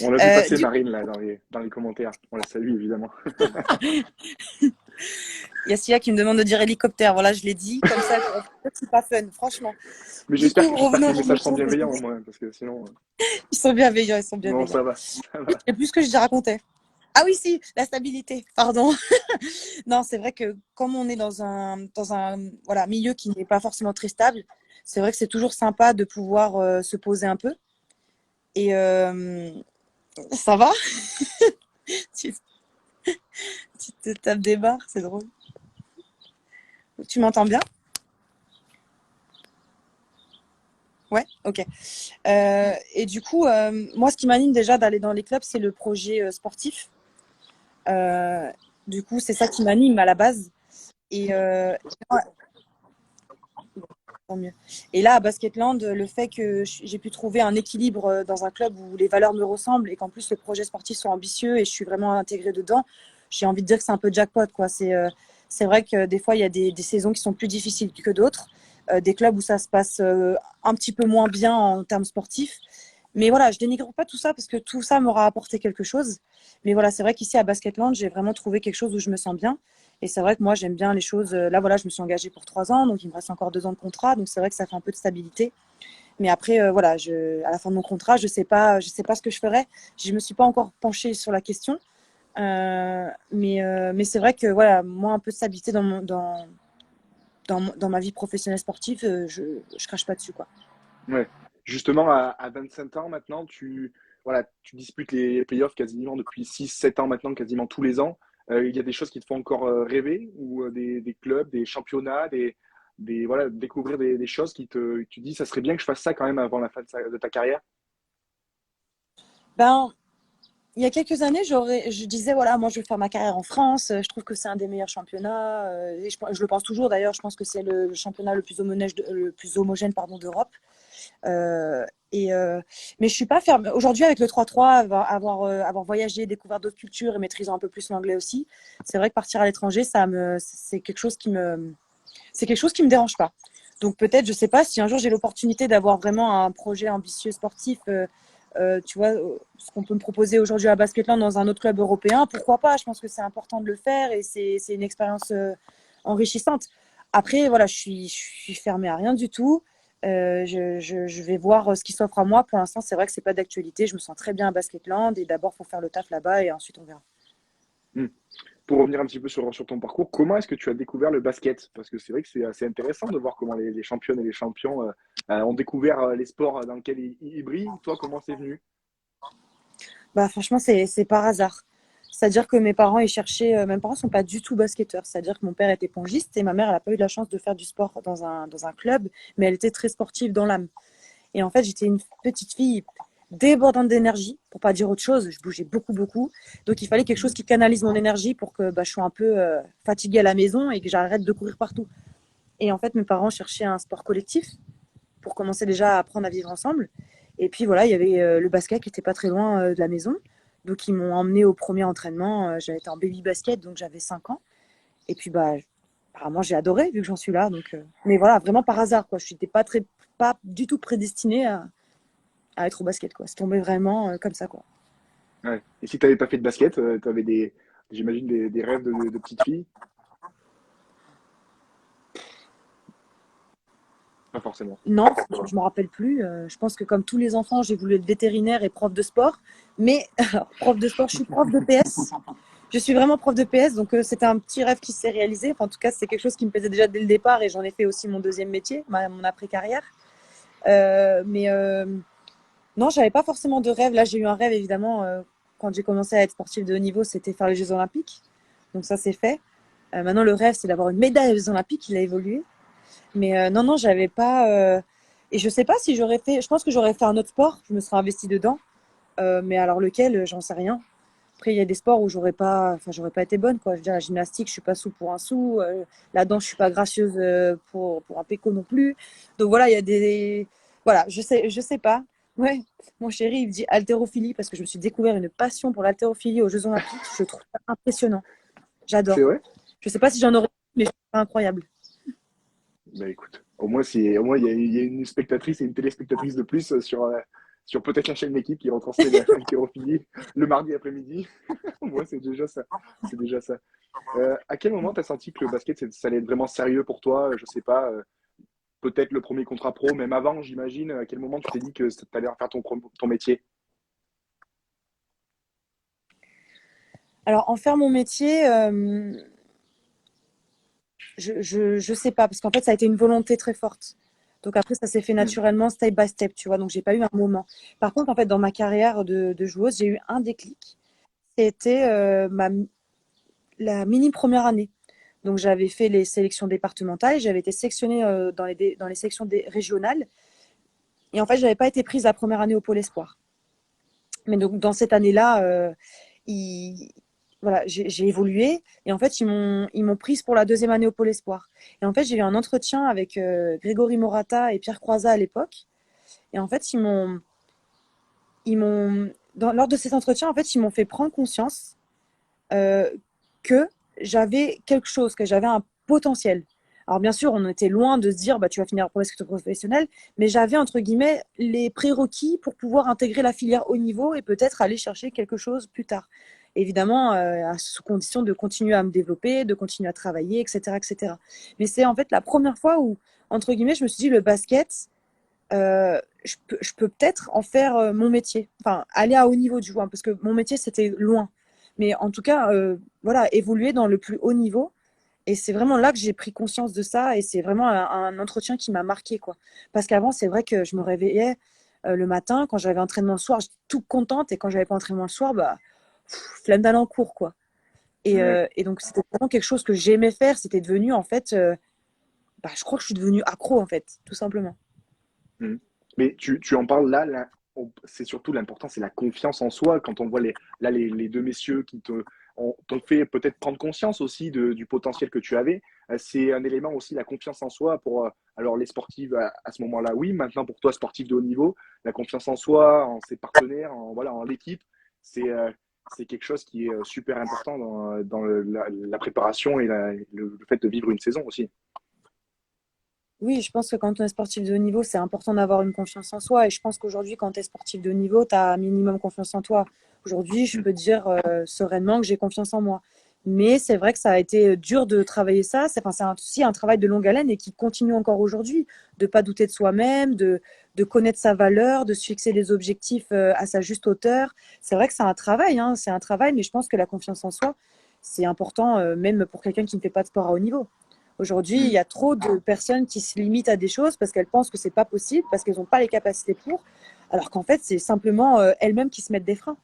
On a vu passer Du Marine là dans les commentaires. On la salue évidemment. Il y a Sia qui me demande de dire hélicoptère. Voilà, je l'ai dit. Comme ça, c'est pas fun, franchement. Mais Du coup, j'espère que revenons les à nos messages sont moutons. bienveillants au moins, parce que sinon, Ils sont bienveillants, ils sont non, bienveillants. ça va, ça va. Et plus ce que je racontais. Ah oui, si, la stabilité, pardon. Non, c'est vrai que comme on est dans un voilà, milieu qui n'est pas forcément très stable, c'est vrai que c'est toujours sympa de pouvoir se poser un peu. Et ça va? tu, tu te tapes des barres, c'est drôle. Tu m'entends bien? Ouais, ok. Et du coup, moi, ce qui m'anime déjà d'aller dans les clubs, c'est le projet sportif. Euh, du coup, c'est ça qui m'anime à la base. Et, ouais, tant mieux. Et là, à Basketland, le fait que j'ai pu trouver un équilibre dans un club où les valeurs me ressemblent et qu'en plus le projet sportif soit ambitieux et je suis vraiment intégrée dedans, j'ai envie de dire que c'est un peu jackpot, quoi. C'est vrai que des fois, il y a des saisons qui sont plus difficiles que d'autres, des clubs où ça se passe un petit peu moins bien en termes sportifs. Mais voilà, je dénigre pas tout ça parce que tout ça m'aura apporté quelque chose. Mais voilà, c'est vrai qu'ici à Basketland, j'ai vraiment trouvé quelque chose où je me sens bien. Et c'est vrai que moi, j'aime bien les choses. Là, voilà, je me suis engagée pour 3 ans, donc il me reste encore 2 ans de contrat. Donc c'est vrai que ça fait un peu de stabilité. Mais après, voilà, à la fin de mon contrat, je sais pas ce que je ferai. Je me suis pas encore penchée sur la question. Mais c'est vrai que voilà, moi, un peu de stabilité dans ma vie professionnelle sportive, je crache pas dessus, quoi. Ouais. Justement, à 25 ans maintenant, voilà, tu disputes les playoffs quasiment depuis 6, 7 ans maintenant, quasiment tous les ans. Il y a des choses qui te font encore rêver, ou des clubs, des championnats, voilà, découvrir des choses tu dis, ça serait bien que je fasse ça quand même avant la fin de ta carrière. Ben, il y a quelques années, je disais, voilà, moi, je vais faire ma carrière en France. Je trouve que c'est un des meilleurs championnats. Et je le pense toujours, d'ailleurs. Je pense que c'est le championnat le plus homogène, pardon, d'Europe. Euh, mais je suis pas ferme. Aujourd'hui, avec le 3-3, avoir voyagé, découvert d'autres cultures et maîtrisant un peu plus l'anglais aussi, c'est vrai que partir à l'étranger, c'est quelque chose qui me dérange pas. Donc peut-être, je sais pas, si un jour j'ai l'opportunité d'avoir vraiment un projet ambitieux sportif, tu vois, ce qu'on peut me proposer aujourd'hui à Basketland dans un autre club européen, pourquoi pas? Je pense que c'est important de le faire et c'est une expérience enrichissante. Après, voilà, je suis fermée à rien du tout. Je vais voir ce qui s'offre à moi. Pour l'instant, c'est vrai que c'est pas d'actualité. Je me sens très bien à Basketland et d'abord, faut faire le taf là-bas et ensuite on verra. Hmm. Pour revenir un petit peu sur ton parcours, comment est-ce que tu as découvert le basket? Parce que c'est vrai que c'est assez intéressant de voir comment les championnes et les champions ont découvert les sports dans lesquels ils brillent. Toi, comment c'est venu? Bah, franchement, c'est par hasard. C'est-à-dire que mes parents, ils cherchaient. Mes parents sont pas du tout basketteurs. C'est-à-dire que mon père était pongiste et ma mère, elle n'a pas eu de la chance de faire du sport dans un club, mais elle était très sportive dans l'âme. Et en fait, j'étais une petite fille débordante d'énergie, pour pas dire autre chose. Je bougeais beaucoup, beaucoup. Donc, il fallait quelque chose qui canalise mon énergie pour que bah, je sois un peu fatiguée à la maison et que j'arrête de courir partout. Et en fait, mes parents cherchaient un sport collectif pour commencer déjà à apprendre à vivre ensemble. Et puis voilà, il y avait le basket qui était pas très loin de la maison. Donc ils m'ont emmené au premier entraînement. J'avais été en baby basket, donc j'avais 5 ans. Et puis bah, apparemment j'ai adoré vu que j'en suis là. Mais voilà, vraiment par hasard quoi. Je n'étais pas du tout prédestinée à être au basket quoi. C'est tombé vraiment comme ça quoi. Ouais. Et si tu n'avais pas fait de basket, tu avais j'imagine des rêves de petite fille? Pas forcément. Non, je me rappelle plus. Je pense que comme tous les enfants, j'ai voulu être vétérinaire et prof de sport. Mais alors, prof de sport, je suis prof de PS. Je suis vraiment prof de PS, donc c'était un petit rêve qui s'est réalisé. Enfin, en tout cas, c'est quelque chose qui me plaisait déjà dès le départ et j'en ai fait aussi mon deuxième métier, mon après-carrière. Mais non, j'avais pas forcément de rêve. Là, j'ai eu un rêve évidemment quand j'ai commencé à être sportive de haut niveau, c'était faire les Jeux Olympiques. Donc ça, c'est fait. Maintenant, le rêve, c'est d'avoir une médaille aux Jeux Olympiques. Il a évolué. Mais non, non, j'avais pas. Et je sais pas si j'aurais fait. Je pense que j'aurais fait un autre sport. Je me serais investie dedans. Mais alors lequel, j'en sais rien. Après, il y a des sports où j'aurais pas été bonne, quoi. Je veux dire, la gymnastique, je suis pas sou pour un sou. La danse, je suis pas gracieuse pour un péco non plus. Donc voilà, il y a voilà, je sais pas. Ouais, mon chéri, il me dit haltérophilie parce que je me suis découvert une passion pour l'haltérophilie aux Jeux Olympiques. Je trouve ça impressionnant. C'est J'adore. vrai? Je sais pas si j'en aurais, mais je trouve ça incroyable. Bah écoute, au moins il y a une spectatrice et une téléspectatrice de plus sur peut-être la chaîne d'équipe qui retransmet l'haltérophilie le mardi après-midi. Moi, c'est déjà ça. C'est déjà ça. À quel moment tu as senti que le basket, ça allait être vraiment sérieux pour toi? Je sais pas, peut-être le premier contrat pro, même avant, j'imagine. À quel moment tu t'es dit que tu allais en faire ton métier? Alors, en faire mon métier, je sais pas, parce qu'en fait, ça a été une volonté très forte. Donc après, ça s'est fait Hmm. naturellement, step by step, tu vois. Donc, j'ai pas eu un moment. Par contre, en fait, dans ma carrière de joueuse, j'ai eu un déclic. C'était la mini première année. Donc, j'avais fait les sélections départementales, j'avais été sélectionnée dans les sélections régionales. Et en fait, j'avais pas été prise la première année au Pôle Espoir. Mais donc, dans cette année-là, il, voilà, j'ai évolué et en fait, ils m'ont prise pour la deuxième année au Pôle Espoir. Et en fait, j'ai eu un entretien avec Grégory Morata et Pierre Croizat à l'époque. Et en fait, lors de cet entretien, en fait, ils m'ont fait prendre conscience euh, que j'avais quelque chose, que j'avais un potentiel. Alors bien sûr, on était loin de se dire bah tu vas finir presque professionnel, mais j'avais entre guillemets les prérequis pour pouvoir intégrer la filière haut niveau et peut-être aller chercher quelque chose plus tard. Évidemment, sous condition de continuer à me développer, de continuer à travailler, etc., etc. Mais c'est en fait la première fois où entre guillemets je me suis dit le basket, je peux peut-être en faire mon métier, enfin aller à haut niveau du joueur, parce que mon métier c'était loin. Mais en tout cas, voilà, évoluer dans le plus haut niveau. Et c'est vraiment là que j'ai pris conscience de ça. Et c'est vraiment un entretien qui m'a marqué, quoi. Parce qu'avant, c'est vrai que je me réveillais le matin, quand j'avais entraînement le soir, j'étais toute contente. Et quand j'avais pas entraînement le soir, bah, flemme d'aller en cours, quoi. Ouais. Et donc, c'était vraiment quelque chose que j'aimais faire. C'était devenu, en fait, bah, je crois que je suis devenue accro, en fait, tout simplement. Mm. Mais tu en parles là, c'est surtout l'important, c'est la confiance en soi. Quand on voit les deux messieurs qui t'ont fait peut-être prendre conscience aussi du potentiel que tu avais, c'est un élément aussi, la confiance en soi pour alors les sportifs à ce moment-là, oui. Maintenant pour toi, sportif de haut niveau, la confiance en soi, en ses partenaires, voilà, en l'équipe, c'est quelque chose qui est super important dans la préparation et le fait de vivre une saison aussi. Oui, je pense que quand on est sportif de haut niveau, c'est important d'avoir une confiance en soi. Et je pense qu'aujourd'hui, quand tu es sportif de haut niveau, tu as un minimum confiance en toi. Aujourd'hui, je Mm. peux dire sereinement que j'ai confiance en moi. Mais c'est vrai que ça a été dur de travailler ça. C'est aussi un travail de longue haleine et qui continue encore aujourd'hui. De ne pas douter de soi-même, de connaître sa valeur, de se fixer des objectifs à sa juste hauteur. C'est vrai que c'est un travail, hein, c'est un travail, mais je pense que la confiance en soi, c'est important même pour quelqu'un qui ne fait pas de sport à haut niveau. Aujourd'hui, il Mm. y a trop de personnes qui se limitent à des choses parce qu'elles pensent que c'est pas possible, parce qu'elles n'ont pas les capacités pour, alors qu'en fait, c'est simplement elles-mêmes qui se mettent des freins.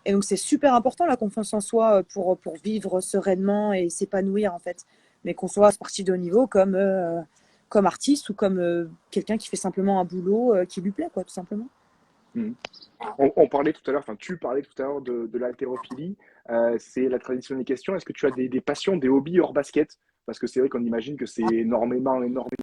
Et donc, c'est super important la confiance en soi pour vivre sereinement et s'épanouir en fait. Mais qu'on soit sportif de haut niveau comme artiste ou comme quelqu'un qui fait simplement un boulot qui lui plaît, quoi, tout simplement. Mm. On parlait tout à l'heure, enfin tu parlais tout à l'heure de l'haltérophilie. C'est la tradition des questions. Est-ce que tu as des passions, des hobbies hors basket? Parce que c'est vrai qu'on imagine que c'est énormément, énormément.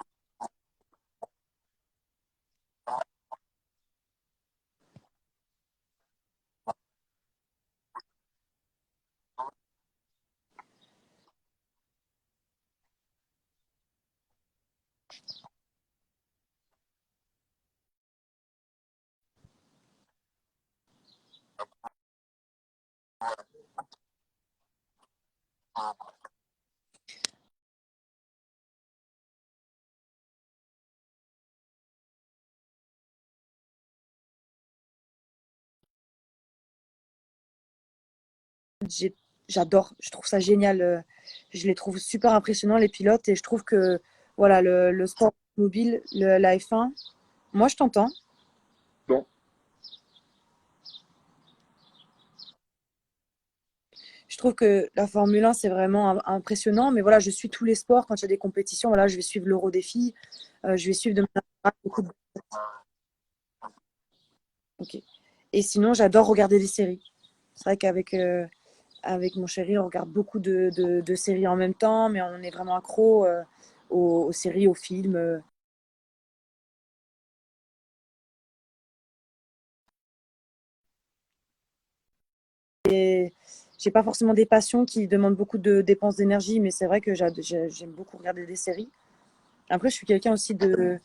J'ai- J'adore, je trouve ça génial. Je les trouve super impressionnants, les pilotes, et je trouve que voilà, le sport mobile, la F1, moi je t'entends. Bon, Je trouve que la Formule 1, c'est vraiment impressionnant, mais voilà, je suis tous les sports quand il y a des compétitions. Voilà, je vais suivre l'Euro défi, je vais suivre beaucoup de... Ok. Et sinon, j'adore regarder des séries. C'est vrai qu'avec avec mon chéri, on regarde beaucoup de séries en même temps, mais on est vraiment accro aux séries, aux films. Et j'ai pas forcément des passions qui demandent beaucoup de dépenses d'énergie, mais c'est vrai que j'aime beaucoup regarder des séries. Après, je suis quelqu'un aussi de...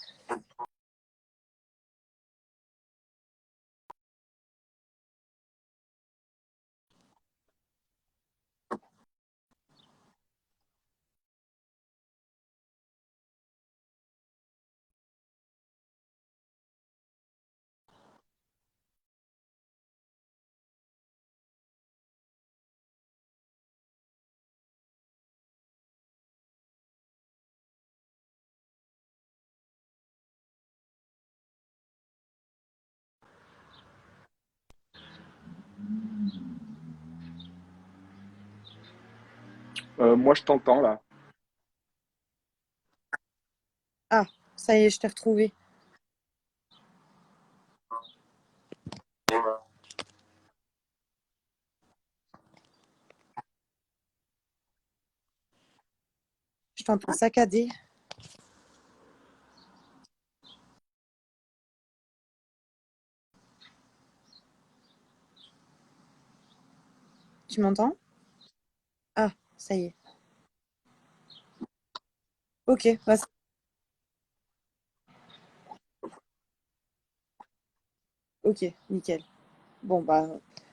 moi je t'entends là. Ah, ça y est, je t'ai retrouvé. Je t'entends saccadé. Tu m'entends? Ah, ça y est. Ok, bah, ok, nickel. Bon, bah,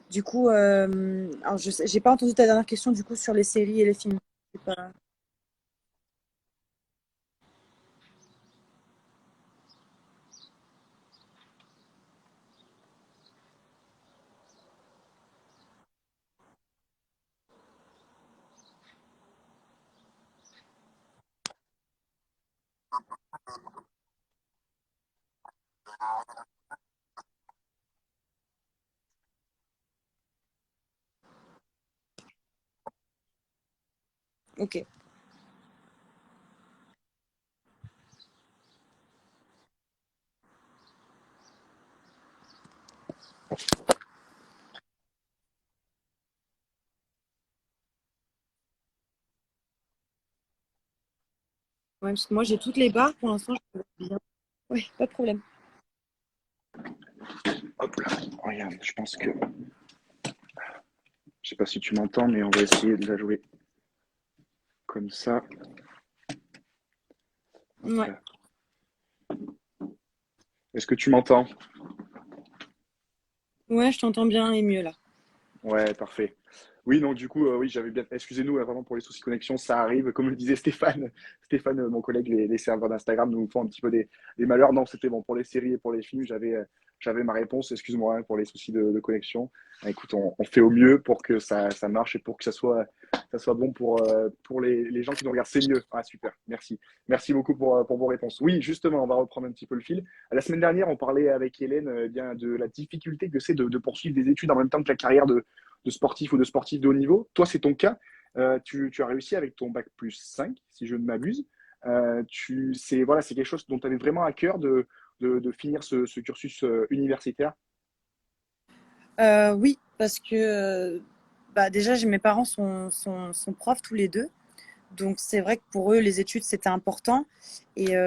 du coup, alors j'ai pas entendu ta dernière question du coup sur les séries et les films. C'est pas- Ok. Ouais, parce que moi j'ai toutes les barres pour l'instant. Je vois bien. Oui, pas de problème. Hop là, regarde, je pense que. Je sais pas si tu m'entends, mais on va essayer de la jouer comme ça. Hop Ouais, là. Est-ce que tu m'entends? ouais, je t'entends bien et mieux là. Ouais, parfait. Oui, non, du coup, oui, j'avais bien. Excusez-nous, vraiment pour les soucis de connexion, ça arrive. Comme le disait Stéphane, Stéphane, mon collègue, les serveurs d'Instagram nous font un petit peu des malheurs. Non, c'était bon pour les séries et pour les films. J'avais ma réponse. Excuse-moi hein, pour les soucis de connexion. Écoute, on fait au mieux pour que ça marche et pour que ça soit bon pour les gens qui nous regardent. C'est mieux. Ah, super. Merci. Merci beaucoup pour vos réponses. Oui, justement, on va reprendre un petit peu le fil. La semaine dernière, on parlait avec Hélène bien de la difficulté que c'est de poursuivre des études en même temps que la carrière de sportif ou de sportif de haut niveau. Toi, c'est ton cas. Tu as réussi avec ton bac plus 5, si je ne m'abuse. C'est quelque chose dont tu avais vraiment à cœur de finir ce cursus universitaire. Oui, parce que bah, déjà, mes parents sont profs tous les deux. Donc c'est vrai que pour eux, les études, c'était important. Et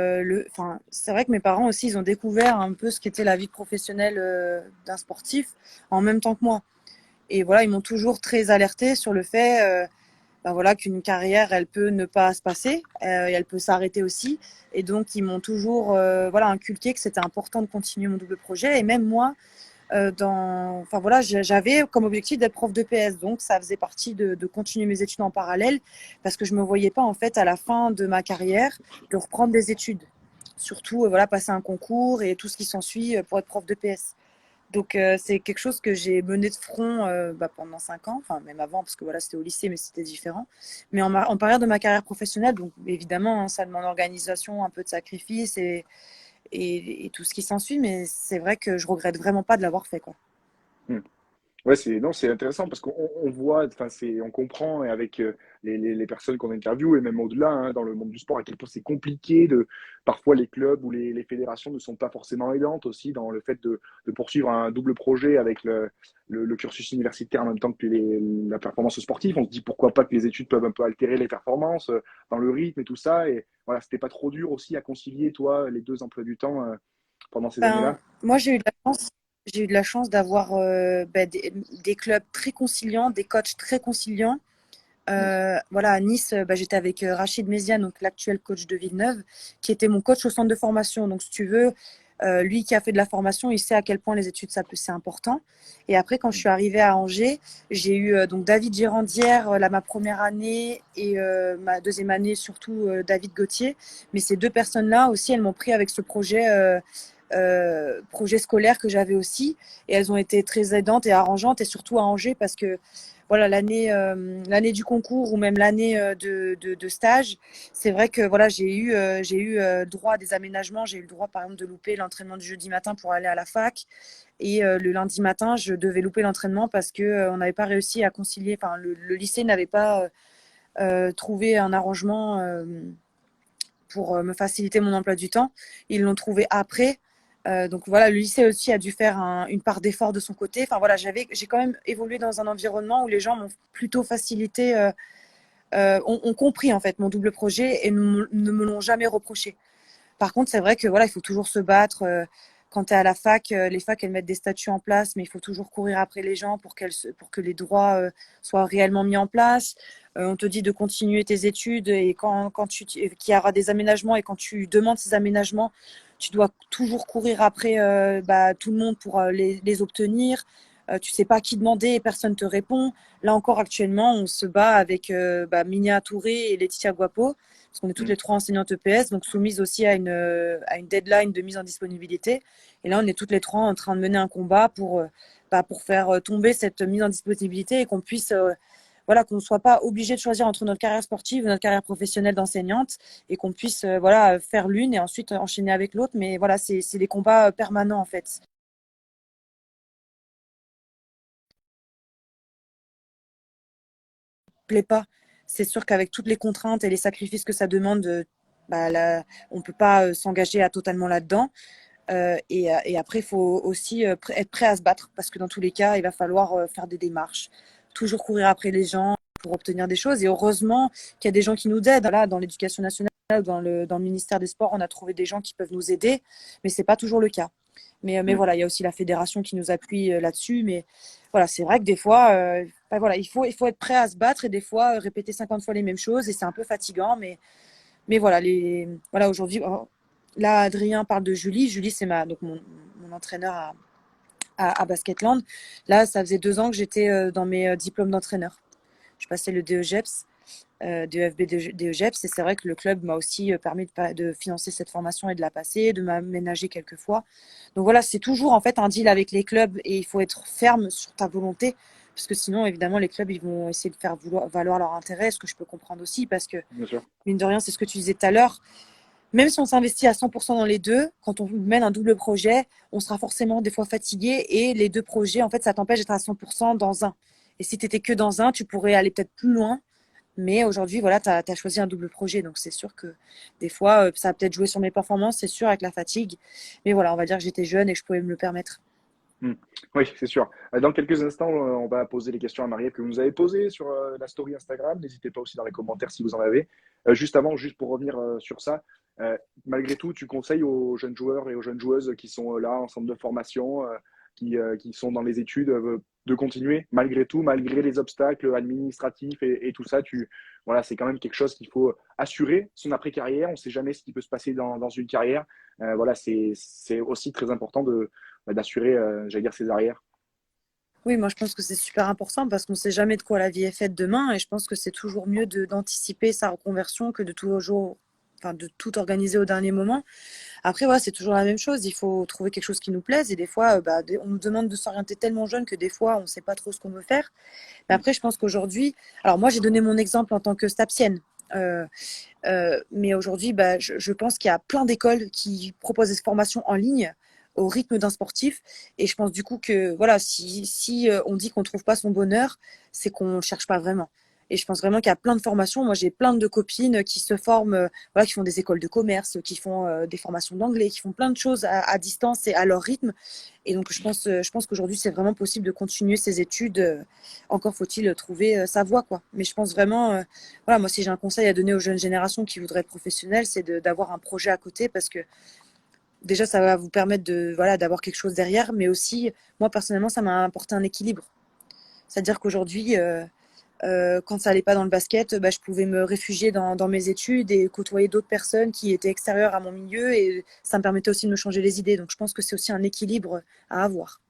enfin, c'est vrai que mes parents aussi, ils ont découvert un peu ce qu'était la vie professionnelle d'un sportif en même temps que moi. Et voilà, ils m'ont toujours très alerté sur le fait bah voilà, qu'une carrière, elle peut ne pas se passer, et elle peut s'arrêter aussi. Et donc, ils m'ont toujours voilà, inculqué que c'était important de continuer mon double projet. Et même moi, enfin voilà, j'avais comme objectif d'être prof de PS, donc ça faisait partie de continuer mes études en parallèle parce que je me voyais pas en fait à la fin de ma carrière de reprendre des études, surtout voilà passer un concours et tout ce qui s'ensuit pour être prof de PS. Donc c'est quelque chose que j'ai mené de front bah, pendant 5 ans, enfin même avant parce que voilà c'était au lycée mais c'était différent. Mais en parallèle de ma carrière professionnelle, donc évidemment hein, ça demande organisation, un peu de sacrifice et tout ce qui s'ensuit, mais c'est vrai que je regrette vraiment pas de l'avoir fait quoi. Hmm. Ouais, c'est intéressant parce qu'on voit, enfin, on comprend et avec les personnes qu'on interviewe et même au-delà hein, dans le monde du sport à quel point c'est compliqué parfois les clubs ou les fédérations ne sont pas forcément aidantes aussi dans le fait de poursuivre un double projet avec le cursus universitaire en même temps que la performance sportive. On se dit pourquoi pas que les études peuvent un peu altérer les performances dans le rythme et tout ça. Et voilà, c'était pas trop dur aussi à concilier toi les deux emplois du temps pendant ces Ben, années-là. moi j'ai eu de la chance d'avoir ben, des clubs très conciliants, des coachs très conciliants. Hmm. Voilà, à Nice, bah, j'étais avec Rachid Méziane, donc l'actuel coach de Villeneuve, qui était mon coach au centre de formation. Donc, si tu veux, lui qui a fait de la formation, il sait à quel point les études, c'est important. Et après, quand je suis arrivée à Angers, j'ai eu donc David Girandière, là, ma première année, et ma deuxième année, surtout David Gauthier. Mais ces deux personnes-là aussi, elles m'ont pris avec ce projet scolaire que j'avais aussi. Et elles ont été très aidantes et arrangeantes, et surtout à Angers, parce que voilà l'année du concours ou même l'année de stage, c'est vrai que voilà j'ai eu droit à des aménagements. J'ai eu le droit par exemple de louper l'entraînement du jeudi matin pour aller à la fac et le lundi matin je devais louper l'entraînement parce que on n'avait pas réussi à concilier. Enfin le lycée n'avait pas trouvé un arrangement pour me faciliter mon emploi du temps. Ils l'ont trouvé après. Donc voilà, le lycée aussi a dû faire une part d'effort de son côté. Enfin voilà, j'ai quand même évolué dans un environnement où les gens m'ont plutôt facilité ont compris en fait mon double projet et ne me l'ont jamais reproché. Par contre, c'est vrai que voilà, il faut toujours se battre. Quand tu es à la fac, les facs, elles mettent des statuts en place, mais il faut toujours courir après les gens pour que les droits soient réellement mis en place. On te dit de continuer tes études et qu'il y aura des aménagements et quand tu demandes ces aménagements, tu dois toujours courir après tout le monde pour les obtenir. Tu sais pas à qui demander et personne te répond. Là encore, actuellement, on se bat avec Minia Touré et Laetitia Guapo parce qu'on est toutes les trois enseignantes EPS, donc soumises aussi à une deadline de mise en disponibilité. Et là, on est toutes les trois en train de mener un combat pour faire tomber cette mise en disponibilité et qu'on puisse, voilà, qu'on ne soit pas obligé de choisir entre notre carrière sportive et notre carrière professionnelle d'enseignante et qu'on puisse, voilà, faire l'une et ensuite enchaîner avec l'autre. Mais voilà, c'est des combats permanents en fait. Plaît pas. C'est sûr qu'avec toutes les contraintes et les sacrifices que ça demande, on ne peut pas s'engager à totalement là-dedans. Et après, il faut aussi être prêt à se battre parce que dans tous les cas, il va falloir faire des démarches, toujours courir après les gens pour obtenir des choses. Et heureusement qu'il y a des gens qui nous aident. Là, dans l'éducation nationale ou dans le ministère des Sports, on a trouvé des gens qui peuvent nous aider, mais c'est pas toujours le cas. Mais voilà, il y a aussi la fédération qui nous appuie là-dessus. Mais voilà, c'est vrai que des fois, voilà, il faut être prêt à se battre et des fois répéter 50 fois les mêmes choses et c'est un peu fatigant. Mais voilà, voilà aujourd'hui, là, Adrien parle de Julie. Julie, c'est donc mon entraîneur à Basketland. Là, ça faisait 2 ans que j'étais dans mes diplômes d'entraîneur. Je passais le DEGEPS, DEFB DEGEPS, et c'est vrai que le club m'a aussi permis de financer cette formation et de la passer, de m'aménager quelques fois. Donc voilà, c'est toujours en fait un deal avec les clubs et il faut être ferme sur ta volonté. Parce que sinon, évidemment, les clubs, ils vont essayer de faire valoir leur intérêt, ce que je peux comprendre aussi, parce que, Bien sûr. mine de rien, c'est ce que tu disais tout à l'heure, même si on s'investit à 100% dans les deux, quand on mène un double projet, on sera forcément des fois fatigué et les deux projets, en fait, ça t'empêche d'être à 100% dans un. Et si tu étais que dans un, tu pourrais aller peut-être plus loin. Mais aujourd'hui, voilà, tu as choisi un double projet. Donc, c'est sûr que des fois, ça a peut-être joué sur mes performances, c'est sûr, avec la fatigue. Mais voilà, on va dire que j'étais jeune et que je pouvais me le permettre. Oui, c'est sûr. Dans quelques instants, on va poser les questions à Marie que vous nous avez posées sur la story Instagram. N'hésitez pas aussi dans les commentaires si vous en avez. Juste avant, juste pour revenir sur ça, malgré tout, tu conseilles aux jeunes joueurs et aux jeunes joueuses qui sont là en centre de formation, qui sont dans les études, de continuer malgré tout, malgré les obstacles administratifs et tout ça. Voilà, c'est quand même quelque chose qu'il faut assurer son après-carrière. On ne sait jamais ce qui peut se passer dans une carrière. Voilà, c'est aussi très important d'assurer, j'allais dire, ses arrières. Oui, moi je pense que c'est super important parce qu'on ne sait jamais de quoi la vie est faite demain et je pense que c'est toujours mieux d'anticiper sa reconversion que de tout organiser au dernier moment. Après, voilà, c'est toujours la même chose. Il faut trouver quelque chose qui nous plaise et des fois, on nous demande de s'orienter tellement jeune que des fois, on ne sait pas trop ce qu'on veut faire. Mais après, je pense qu'aujourd'hui, alors moi j'ai donné mon exemple en tant que stapsienne. Euh, mais aujourd'hui, je pense qu'il y a plein d'écoles qui proposent des formations en ligne au rythme d'un sportif. Et je pense du coup que voilà, si on dit qu'on ne trouve pas son bonheur, c'est qu'on ne cherche pas vraiment. Et je pense vraiment qu'il y a plein de formations. Moi, j'ai plein de copines qui se forment, voilà, qui font des écoles de commerce, qui font des formations d'anglais, qui font plein de choses à distance et à leur rythme. Et donc, je pense qu'aujourd'hui, c'est vraiment possible de continuer ses études. Encore faut-il trouver sa voie, quoi. Mais je pense vraiment, voilà, moi, si j'ai un conseil à donner aux jeunes générations qui voudraient être professionnelles, c'est d'avoir un projet à côté parce que déjà, ça va vous permettre voilà, d'avoir quelque chose derrière. Mais aussi, moi, personnellement, ça m'a apporté un équilibre. C'est-à-dire qu'aujourd'hui, quand ça allait pas dans le basket, je pouvais me réfugier dans mes études et côtoyer d'autres personnes qui étaient extérieures à mon milieu et ça me permettait aussi de me changer les idées. Donc je pense que c'est aussi un équilibre à avoir.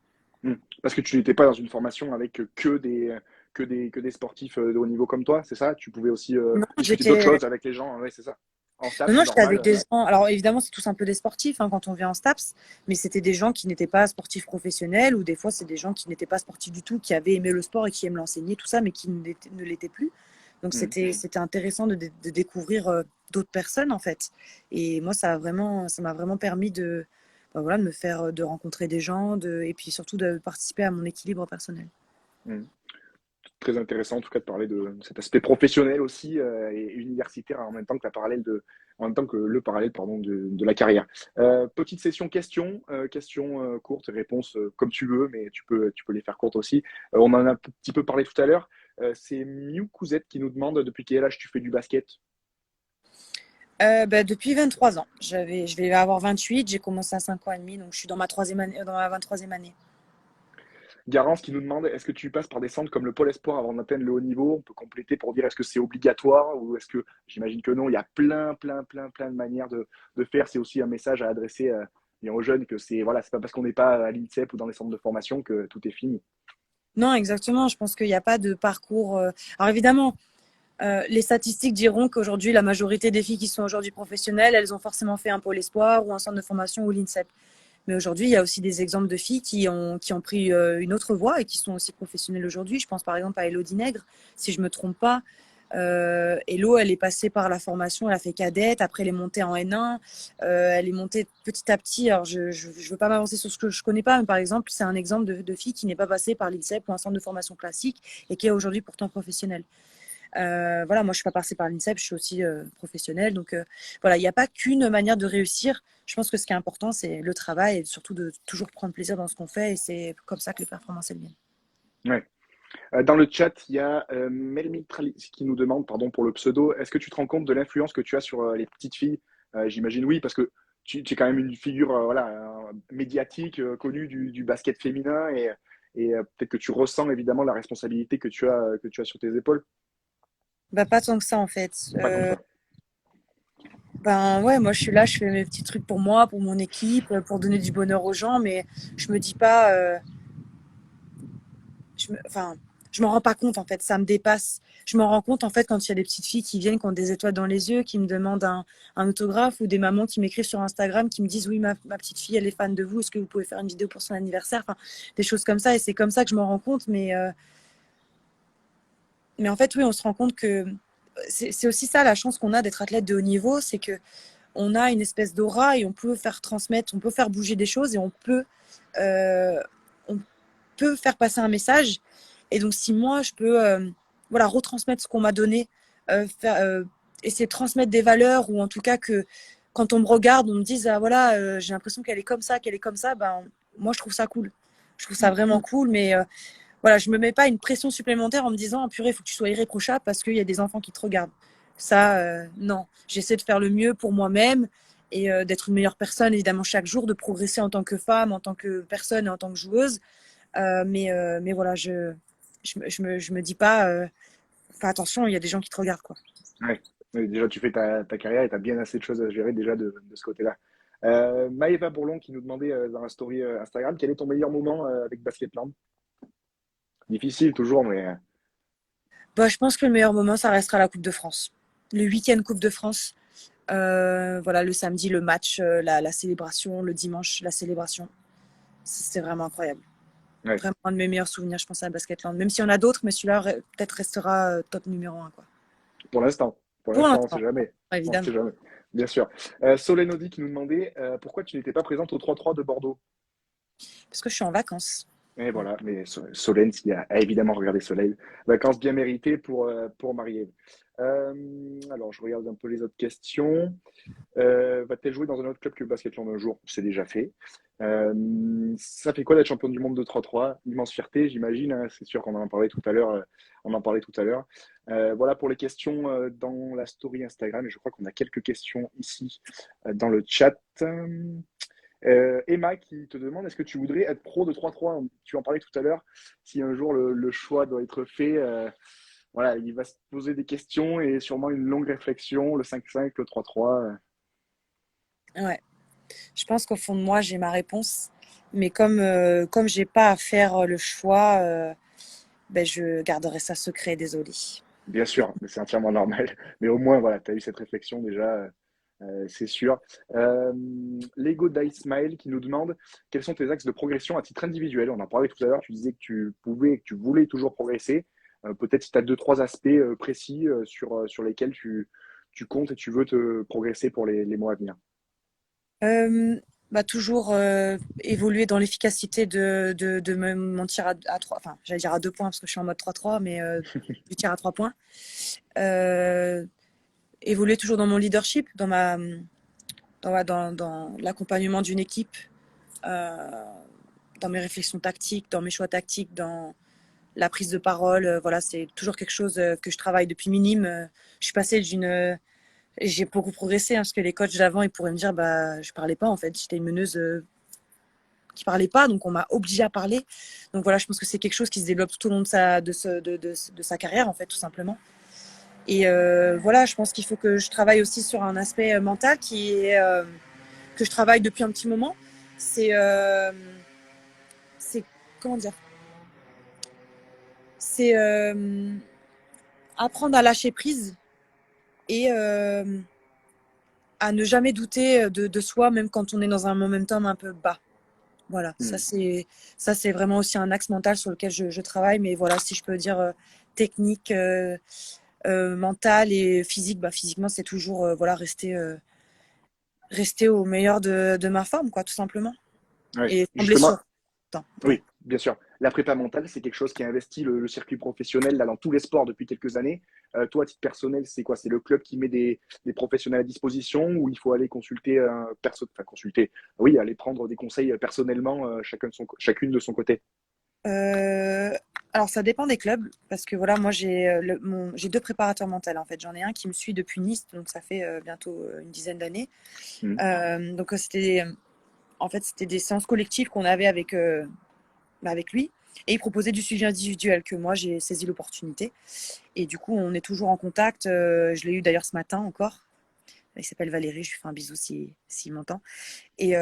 Parce que tu n'étais pas dans une formation avec que des sportifs de haut niveau comme toi, c'est ça? Tu pouvais aussi Non, discuter d'autres choses avec les gens, ouais, c'est ça. En non, STAPS, non, c'est j'étais avec normal. des gens. Alors évidemment, c'est tous un peu des sportifs quand on vient en STAPS, mais c'était des gens qui n'étaient pas sportifs professionnels ou des fois c'est des gens qui n'étaient pas sportifs du tout, qui avaient aimé le sport et qui aiment l'enseigner, tout ça, mais qui ne l'étaient plus. Donc Mm. c'était intéressant de découvrir d'autres personnes en fait. Et moi, ça m'a vraiment permis voilà, de rencontrer des gens, et puis surtout de participer à mon équilibre personnel. Mm. Très intéressant en tout cas de parler de cet aspect professionnel aussi et universitaire en même temps que le parallèle pardon, de la carrière. Petite session questions courtes, réponses comme tu veux, mais tu peux les faire courtes aussi. On en a un petit peu parlé tout à l'heure. C'est Miu Couzette qui nous demande depuis quel âge tu fais du basket. Depuis 23 ans. Je vais avoir 28, j'ai commencé à 5 ans et demi, donc je suis dans ma troisième année, dans ma 23e année. Garance qui nous demande est-ce que tu passes par des centres comme le Pôle Espoir avant d'atteindre le haut niveau? On peut compléter pour dire est-ce que c'est obligatoire ou est-ce que j'imagine que non, il y a plein de manières de faire. C'est aussi un message à adresser aux jeunes que c'est voilà, c'est pas parce qu'on n'est pas à l'INSEP ou dans les centres de formation que tout est fini. Non, exactement. Je pense qu'il n'y a pas de parcours. Alors évidemment, les statistiques diront qu'aujourd'hui, la majorité des filles qui sont aujourd'hui professionnelles, elles ont forcément fait un pôle espoir ou un centre de formation ou l'INSEP. Mais aujourd'hui, il y a aussi des exemples de filles qui ont pris une autre voie et qui sont aussi professionnelles aujourd'hui. Je pense par exemple à Elodie Nègre, si je ne me trompe pas. Elo, elle est passée par la formation, elle a fait cadette, après elle est montée en N1, elle est montée petit à petit. Alors je ne veux pas m'avancer sur ce que je ne connais pas, mais par exemple, c'est un exemple de fille qui n'est pas passée par l'INSEP ou un centre de formation classique et qui est aujourd'hui pourtant professionnelle. Voilà, moi je suis pas passée par l'INSEP, je suis aussi professionnelle. Donc voilà, il n'y a pas qu'une manière de réussir. Je pense que ce qui est important, c'est le travail et surtout de toujours prendre plaisir dans ce qu'on fait. Et c'est comme ça que les performances elles viennent. Ouais. Dans le chat, il y a Melmitralis qui nous demande, pardon pour le pseudo, est-ce que tu te rends compte de l'influence que tu as sur les petites filles? J'imagine oui, parce que tu es quand même une figure voilà, médiatique, connue du basket féminin et peut-être que tu ressens évidemment la responsabilité que tu as sur tes épaules. Bah, pas tant que ça en fait. Pas tant que ça. Ben ouais, moi je suis là, je fais mes petits trucs pour moi, pour mon équipe, pour donner du bonheur aux gens, mais je me dis pas, enfin, je m'en rends pas compte en fait, ça me dépasse. Je m'en rends compte en fait quand il y a des petites filles qui viennent, qui ont des étoiles dans les yeux, qui me demandent un autographe ou des mamans qui m'écrivent sur Instagram, qui me disent oui ma petite fille elle est fan de vous, est-ce que vous pouvez faire une vidéo pour son anniversaire, enfin des choses comme ça et c'est comme ça que je m'en rends compte, mais en fait oui on se rend compte que c'est aussi ça la chance qu'on a d'être athlète de haut niveau, c'est que on a une espèce d'aura et on peut faire transmettre, on peut faire bouger des choses et euh, on peut faire passer un message. Et donc, si moi, je peux voilà, retransmettre ce qu'on m'a donné, essayer de transmettre des valeurs ou en tout cas que quand on me regarde, on me dise ah, voilà, j'ai l'impression qu'elle est comme ça, ben, moi, je trouve ça cool. Je trouve ça vraiment cool, mais voilà, je me mets pas une pression supplémentaire en me disant, oh, purée, il faut que tu sois irréprochable parce qu'il y a des enfants qui te regardent. Ça, non. J'essaie de faire le mieux pour moi-même et d'être une meilleure personne, évidemment, chaque jour, de progresser en tant que femme, en tant que personne et en tant que joueuse. Mais voilà, je me dis pas, fais attention, il y a des gens qui te regardent, quoi. Ouais. Oui, déjà, tu fais ta carrière et tu as bien assez de choses à gérer déjà de ce côté-là. Maëva Bourlon qui nous demandait dans la story Instagram quel est ton meilleur moment avec Basketland? Difficile toujours, mais Bah, je pense que le meilleur moment, ça restera la Coupe de France. Le week-end Coupe de France. Voilà, le samedi, le match, la célébration, le dimanche, la célébration. C'était vraiment incroyable. ouais. Vraiment un de mes meilleurs souvenirs, je pense, à Basketland. Même s'il y en a d'autres, mais celui-là peut-être restera top numéro un, quoi. Pour l'instant. Pour Pour l'instant, on ne l'instant, sait jamais. On ne évidemment. sait jamais. Bien sûr. Solène Audi qui nous demandait pourquoi tu n'étais pas présente au 3-3 de Bordeaux. Parce que je suis en vacances. Et voilà, mais Solène qui a évidemment regardé Soleil. Vacances bien méritées pour Marie-Ève. Alors, je regarde un peu les autres questions. Va-t-elle jouer dans un autre club que Basketland un jour? C'est déjà fait. Ça fait quoi d'être champion du monde de 3-3? Immense fierté, j'imagine, hein. C'est sûr qu'on en parlait tout à l'heure. On en parlait tout à l'heure. Voilà pour les questions dans la story Instagram. Et je crois qu'on a quelques questions ici dans le chat. Emma qui te demande est-ce que tu voudrais être pro de 3-3? Tu en parlais tout à l'heure. Si un jour le choix doit être fait, voilà, il va se poser des questions et sûrement une longue réflexion, le 5-5, le 3-3. Ouais. Je pense qu'au fond de moi, j'ai ma réponse. Mais comme j'ai pas à faire le choix, ben, je garderai ça secret, désolée. Bien sûr, mais c'est entièrement normal. Mais au moins, voilà, tu as eu cette réflexion déjà, c'est sûr. Lego Dice Smile qui nous demande quels sont tes axes de progression à titre individuel. On en parlait tout à l'heure, tu disais que tu pouvais, que tu voulais toujours progresser. Peut-être si tu as deux, trois aspects précis sur lesquels tu comptes et tu veux te progresser pour les mois à venir. Euh, Bah, toujours évoluer dans l'efficacité de mon tir à 3, enfin, j'allais dire à 2 points parce que je suis en mode 3-3, mais du tir à 3 points. Euh, Évoluer toujours dans mon leadership, dans l'accompagnement d'une équipe, euh, dans mes réflexions tactiques, dans mes choix tactiques, la prise de parole, voilà, c'est toujours quelque chose que je travaille depuis minime. Je suis passée j'ai beaucoup progressé, hein, parce que les coachs d'avant, ils pourraient me dire, bah, je parlais pas en fait, j'étais une meneuse qui parlait pas, donc on m'a obligée à parler. Donc voilà, je pense que c'est quelque chose qui se développe tout au long de sa carrière, en fait, tout simplement. Et voilà, je pense qu'il faut que je travaille aussi sur un aspect mental que je travaille depuis un petit moment. C'est, euh, c'est comment dire, c'est apprendre à lâcher prise et à ne jamais douter de soi, même quand on est dans un momentum un peu bas. Voilà, Hmm. ça c'est vraiment aussi un axe mental sur lequel je travaille. Mais voilà, si je peux dire technique, mentale et physique, bah, physiquement c'est toujours voilà, rester au meilleur de ma forme, quoi, tout simplement. Ouais. Et sans Justement, blessure. Attends, ouais. oui, bien sûr. La prépa mentale, c'est quelque chose qui investit le circuit professionnel là, dans tous les sports depuis quelques années. Toi, à titre personnel, c'est quoi? C'est le club qui met des professionnels à disposition ou il faut aller consulter, enfin consulter, oui, aller prendre des conseils personnellement, chacune de son côté? Euh, alors ça dépend des clubs parce que voilà, moi j'ai deux préparateurs mentaux en fait. J'en ai un qui me suit depuis Nice, donc ça fait bientôt une dizaine d'années. Hmm. Donc en fait c'était des séances collectives qu'on avait avec lui. Et il proposait du suivi individuel que moi j'ai saisi l'opportunité. Et du coup, on est toujours en contact. Je l'ai eu d'ailleurs ce matin encore. Il s'appelle Valérie, je lui fais un bisou s'il m'entend. Et,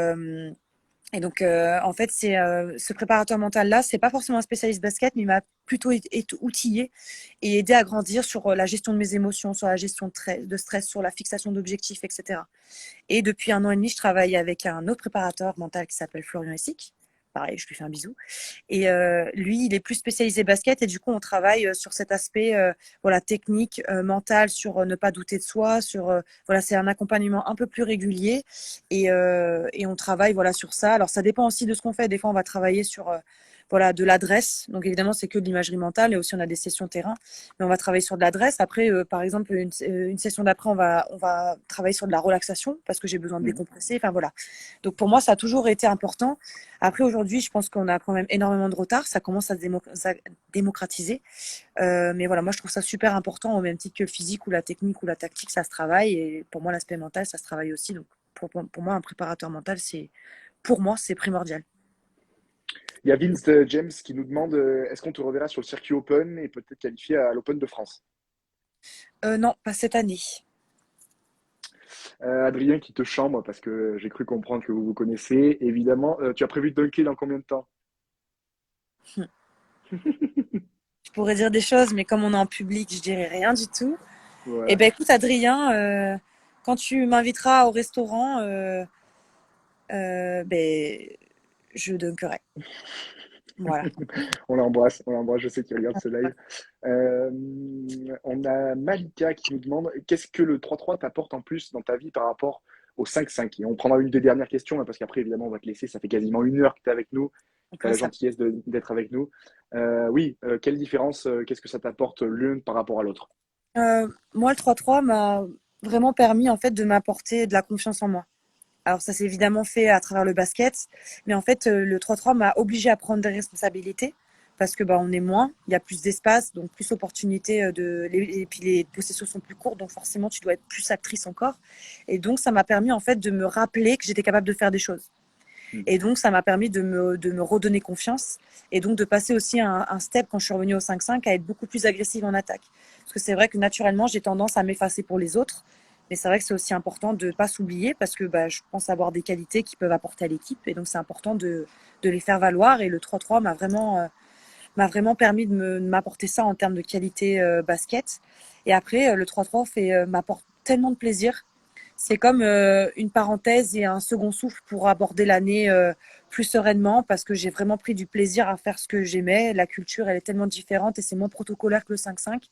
et donc, en fait, c'est ce préparateur mental-là, c'est pas forcément un spécialiste basket, mais il m'a plutôt outillé et aidé à grandir sur la gestion de mes émotions, sur la gestion de stress, sur la fixation d'objectifs, etc. Et depuis 1 an et demi, je travaille avec un autre préparateur mental qui s'appelle Florian Essic. Pareil, je lui fais un bisou. Et lui, il est plus spécialisé basket et du coup, on travaille sur cet aspect voilà, technique, mental, sur ne pas douter de soi, sur voilà, c'est un accompagnement un peu plus régulier et on travaille voilà sur ça. Alors ça dépend aussi de ce qu'on fait. Des fois, on va travailler sur voilà de l'adresse. Donc évidemment, c'est que de l'imagerie mentale et aussi on a des sessions terrain, mais on va travailler sur de l'adresse. Après, par exemple, une session d'après, on va travailler sur de la relaxation parce que j'ai besoin de Hmm. décompresser. Enfin voilà. Donc pour moi, ça a toujours été important. Après, aujourd'hui, je pense qu'on a quand même énormément de retard. Ça commence à se démocratiser. Mais voilà, moi, je trouve ça super important, au même titre que le physique ou la technique ou la tactique, ça se travaille. Et pour moi, l'aspect mental, ça se travaille aussi. Donc, pour moi, un préparateur mental, pour moi, c'est primordial. Il y a Vince James qui nous demande est-ce qu'on te reverra sur le circuit Open et peut-être qualifié à l'Open de France? Non, pas cette année. Adrien qui te chambre parce que j'ai cru comprendre que vous vous connaissez. Évidemment, tu as prévu de dunker dans combien de temps? Je pourrais dire des choses, mais comme on est en public, je dirais rien du tout. Eh Voilà. ben, écoute, Adrien, quand tu m'inviteras au restaurant, ben, je dunkerai. Voilà. On l'embrasse, je sais qu'il regarde ce live. Euh, on a Malika qui nous demande qu'est-ce que le 3-3 t'apporte en plus dans ta vie par rapport au 5-5? Et on prendra une des dernières questions, là, parce qu'après, évidemment, on va te laisser. Ça fait quasiment 1 heure que tu es avec nous, que tu as Comment la ça? gentillesse d'être avec nous. Oui, quelle différence, qu'est-ce que ça t'apporte l'un par rapport à l'autre? Moi, le 3-3 m'a vraiment permis en fait de m'apporter de la confiance en moi. Alors ça s'est évidemment fait à travers le basket, mais en fait le 3-3 m'a obligé à prendre des responsabilités parce que bah on est moins, il y a plus d'espace, donc plus d'opportunités et puis les possessions sont plus courtes, donc forcément tu dois être plus actrice encore. Et donc ça m'a permis en fait de me rappeler que j'étais capable de faire des choses. Hmm. Et donc ça m'a permis de me redonner confiance et donc de passer aussi un step quand je suis revenue au 5-5 à être beaucoup plus agressive en attaque. Parce que c'est vrai que naturellement j'ai tendance à m'effacer pour les autres. Mais c'est vrai que c'est aussi important de ne pas s'oublier parce que bah, je pense avoir des qualités qui peuvent apporter à l'équipe. Et donc, c'est important de les faire valoir. Et le 3-3 m'a vraiment permis de m'apporter ça en termes de qualité basket. Et après, le 3-3 m'apporte tellement de plaisir. C'est comme une parenthèse et un second souffle pour aborder l'année plus sereinement parce que j'ai vraiment pris du plaisir à faire ce que j'aimais. La culture, elle est tellement différente et c'est moins protocolaire que le 5-5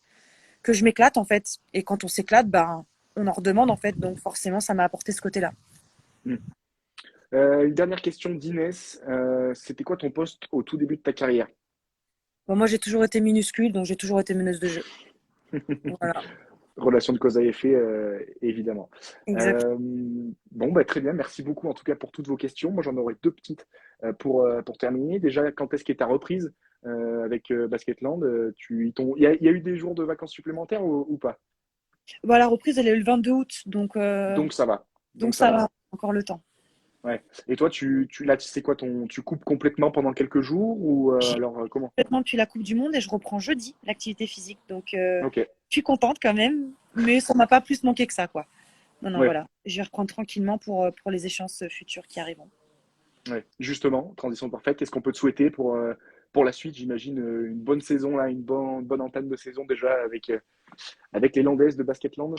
que je m'éclate en fait. Et quand on s'éclate, ben, on en redemande en fait. Donc forcément, ça m'a apporté ce côté-là. Hmm. Une dernière question d'Inès. C'était quoi ton poste au tout début de ta carrière? Bon, moi, j'ai toujours été minuscule, donc j'ai toujours été meneuse de jeu. Voilà, Relation de cause à effet, évidemment. exact. Bon, bah, très bien. Merci beaucoup en tout cas pour toutes vos questions. Moi, j'en aurais deux petites pour terminer. Déjà, quand est-ce qu'est ta reprise? avec Basketland. Il y a eu des jours de vacances supplémentaires ou pas? Bon, la reprise, elle est le 22 août, Donc ça va. donc Donc ça ça va. va, encore le temps. Ouais. Et toi, là, c'est quoi tu coupes complètement pendant quelques jours ou J'ai alors comment? complètement depuis la Coupe du Monde et je reprends jeudi l'activité physique. Ok. Je suis contente quand même, mais ça m'a pas plus manqué que ça, quoi. Non, non, Ouais. voilà. Je vais reprendre tranquillement pour les échéances futures qui arriveront. Ouais. Justement, transition parfaite. Qu'est-ce qu'on peut te souhaiter pour la suite? J'imagine une bonne saison là, une bonne entame de saison déjà avec les Landaises de Basketland.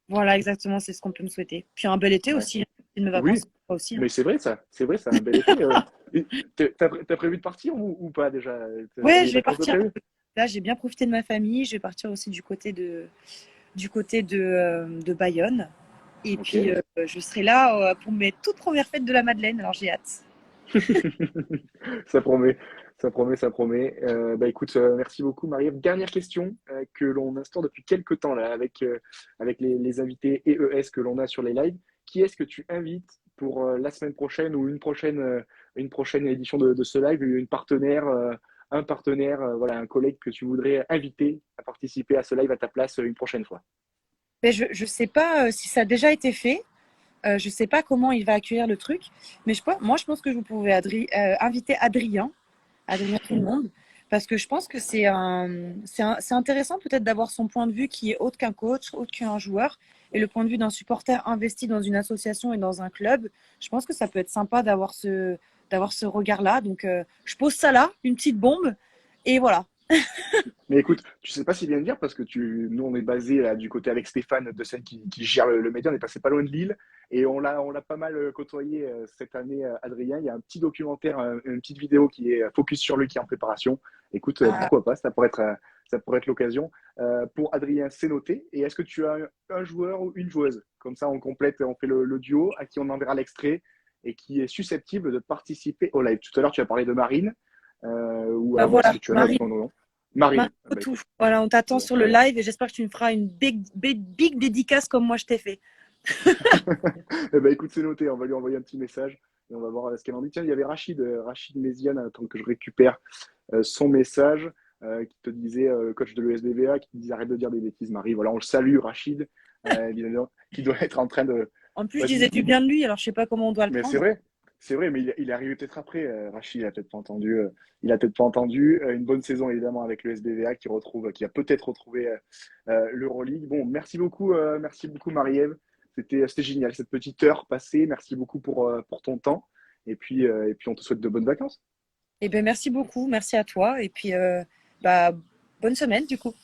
Voilà, exactement, c'est ce qu'on peut me souhaiter. Puis un bel été Ouais. aussi, hein. Une vacances Oui, aussi, hein. mais c'est vrai, ça, un bel été. Et t'as prévu de partir ou pas déjà? T'as Ouais, des je vais vacances de partir. prévu? Là, j'ai bien profité de ma famille. Je vais partir aussi du côté de Bayonne. Et Ok. puis, je serai là pour mes toutes premières fêtes de la Madeleine. Alors, j'ai hâte. Ça promet, ça promet, ça promet. Bah écoute, merci beaucoup Marie. Dernière question que l'on instaure depuis quelques temps là avec les invités EES que l'on a sur les lives. Qui est-ce que tu invites pour la semaine prochaine ou une prochaine édition de ce live, une partenaire, un partenaire, voilà, un collègue que tu voudrais inviter à participer à ce live à ta place une prochaine fois? Mais je ne sais pas si ça a déjà été fait. Je ne sais pas comment il va accueillir le truc. Mais moi, je pense que vous pouvez inviter Adrien tout le monde. Parce que je pense que c'est intéressant peut-être d'avoir son point de vue qui est autre qu'un coach, autre qu'un joueur, et le point de vue d'un supporter investi dans une association et dans un club. Je pense que ça peut être sympa d'avoir ce regard-là. Donc, je pose ça là, une petite bombe, et voilà. Mais écoute, tu sais pas si bien le dire parce que nous on est basé là du côté avec Stéphane de Seine qui gère le média, on est passé pas loin de Lille et on l'a pas mal côtoyé cette année, Adrien. Il y a un petit documentaire, une petite vidéo qui est focus sur lui qui est en préparation. Écoute, Ah, pourquoi pas, ça pourrait être l'occasion. Pour Adrien, c'est noté. Et est-ce que tu as un joueur ou une joueuse? Comme ça, on complète, on fait le duo à qui on enverra l'extrait et qui est susceptible de participer au live. Tout à l'heure, tu as parlé de Marine. Ou bah alors, est-ce voilà, que tu as un Marie, autre nom? Marine. Ah bah tout. écoute, Voilà, on t'attend bon. sur le live et j'espère que tu me feras une big dédicace comme moi je t'ai fait. Eh ben, écoute, c'est noté, on va lui envoyer un petit message et on va voir ce qu'elle en dit. Tiens, il y avait Rachid Méziane, attends que je récupère son message, qui te disait, coach de l'USBVA, qui te disait arrête de dire des bêtises, Marie. Voilà, on le salue, Rachid, évidemment, qui doit être en train de. En plus, je Vas-y. disais du bien de lui, alors je sais pas comment on doit le Mais prendre. c'est vrai, mais il est arrivé peut-être après, Rachid, il a peut-être pas entendu. Il a peut-être pas entendu. Une bonne saison, évidemment, avec le SBVA qui a peut-être retrouvé l'Euroleague. Bon, merci beaucoup, Marie-Ève. C'était génial, cette petite heure passée. Merci beaucoup pour ton temps. Et puis, on te souhaite de bonnes vacances. Eh bien, merci beaucoup, merci à toi. Et puis, bah, bonne semaine du coup.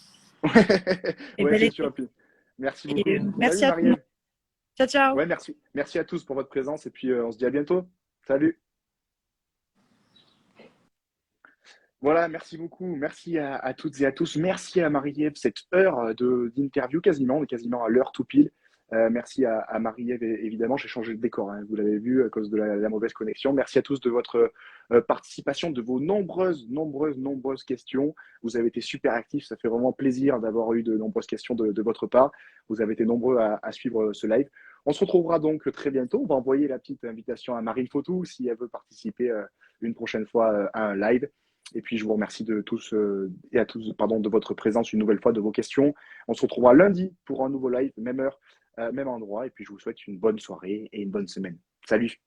Et Ouais, bel c'est sûr. été. Et puis, merci Et beaucoup. merci Salut, à tout le monde. Marie-Ève. Ciao, ciao. Ouais, merci. Merci à tous pour votre présence. Et puis, on se dit à bientôt. Salut. Voilà, merci beaucoup. Merci à toutes et à tous. Merci à Marie-Ève, cette heure d'interview quasiment, on est quasiment à l'heure tout pile. Merci à Marie-Ève, évidemment. J'ai changé de décor, hein, vous l'avez vu, à cause de la mauvaise connexion. Merci à tous de votre participation, de vos nombreuses questions. Vous avez été super actifs. Ça fait vraiment plaisir d'avoir eu de nombreuses questions de votre part. Vous avez été nombreux à suivre ce live. On se retrouvera donc très bientôt. On va envoyer la petite invitation à Marine Fautou si elle veut participer une prochaine fois à un live. Et puis, je vous remercie de tous et à tous, pardon, de votre présence une nouvelle fois, de vos questions. On se retrouvera lundi pour un nouveau live, même heure, même endroit. Et puis, je vous souhaite une bonne soirée et une bonne semaine. Salut!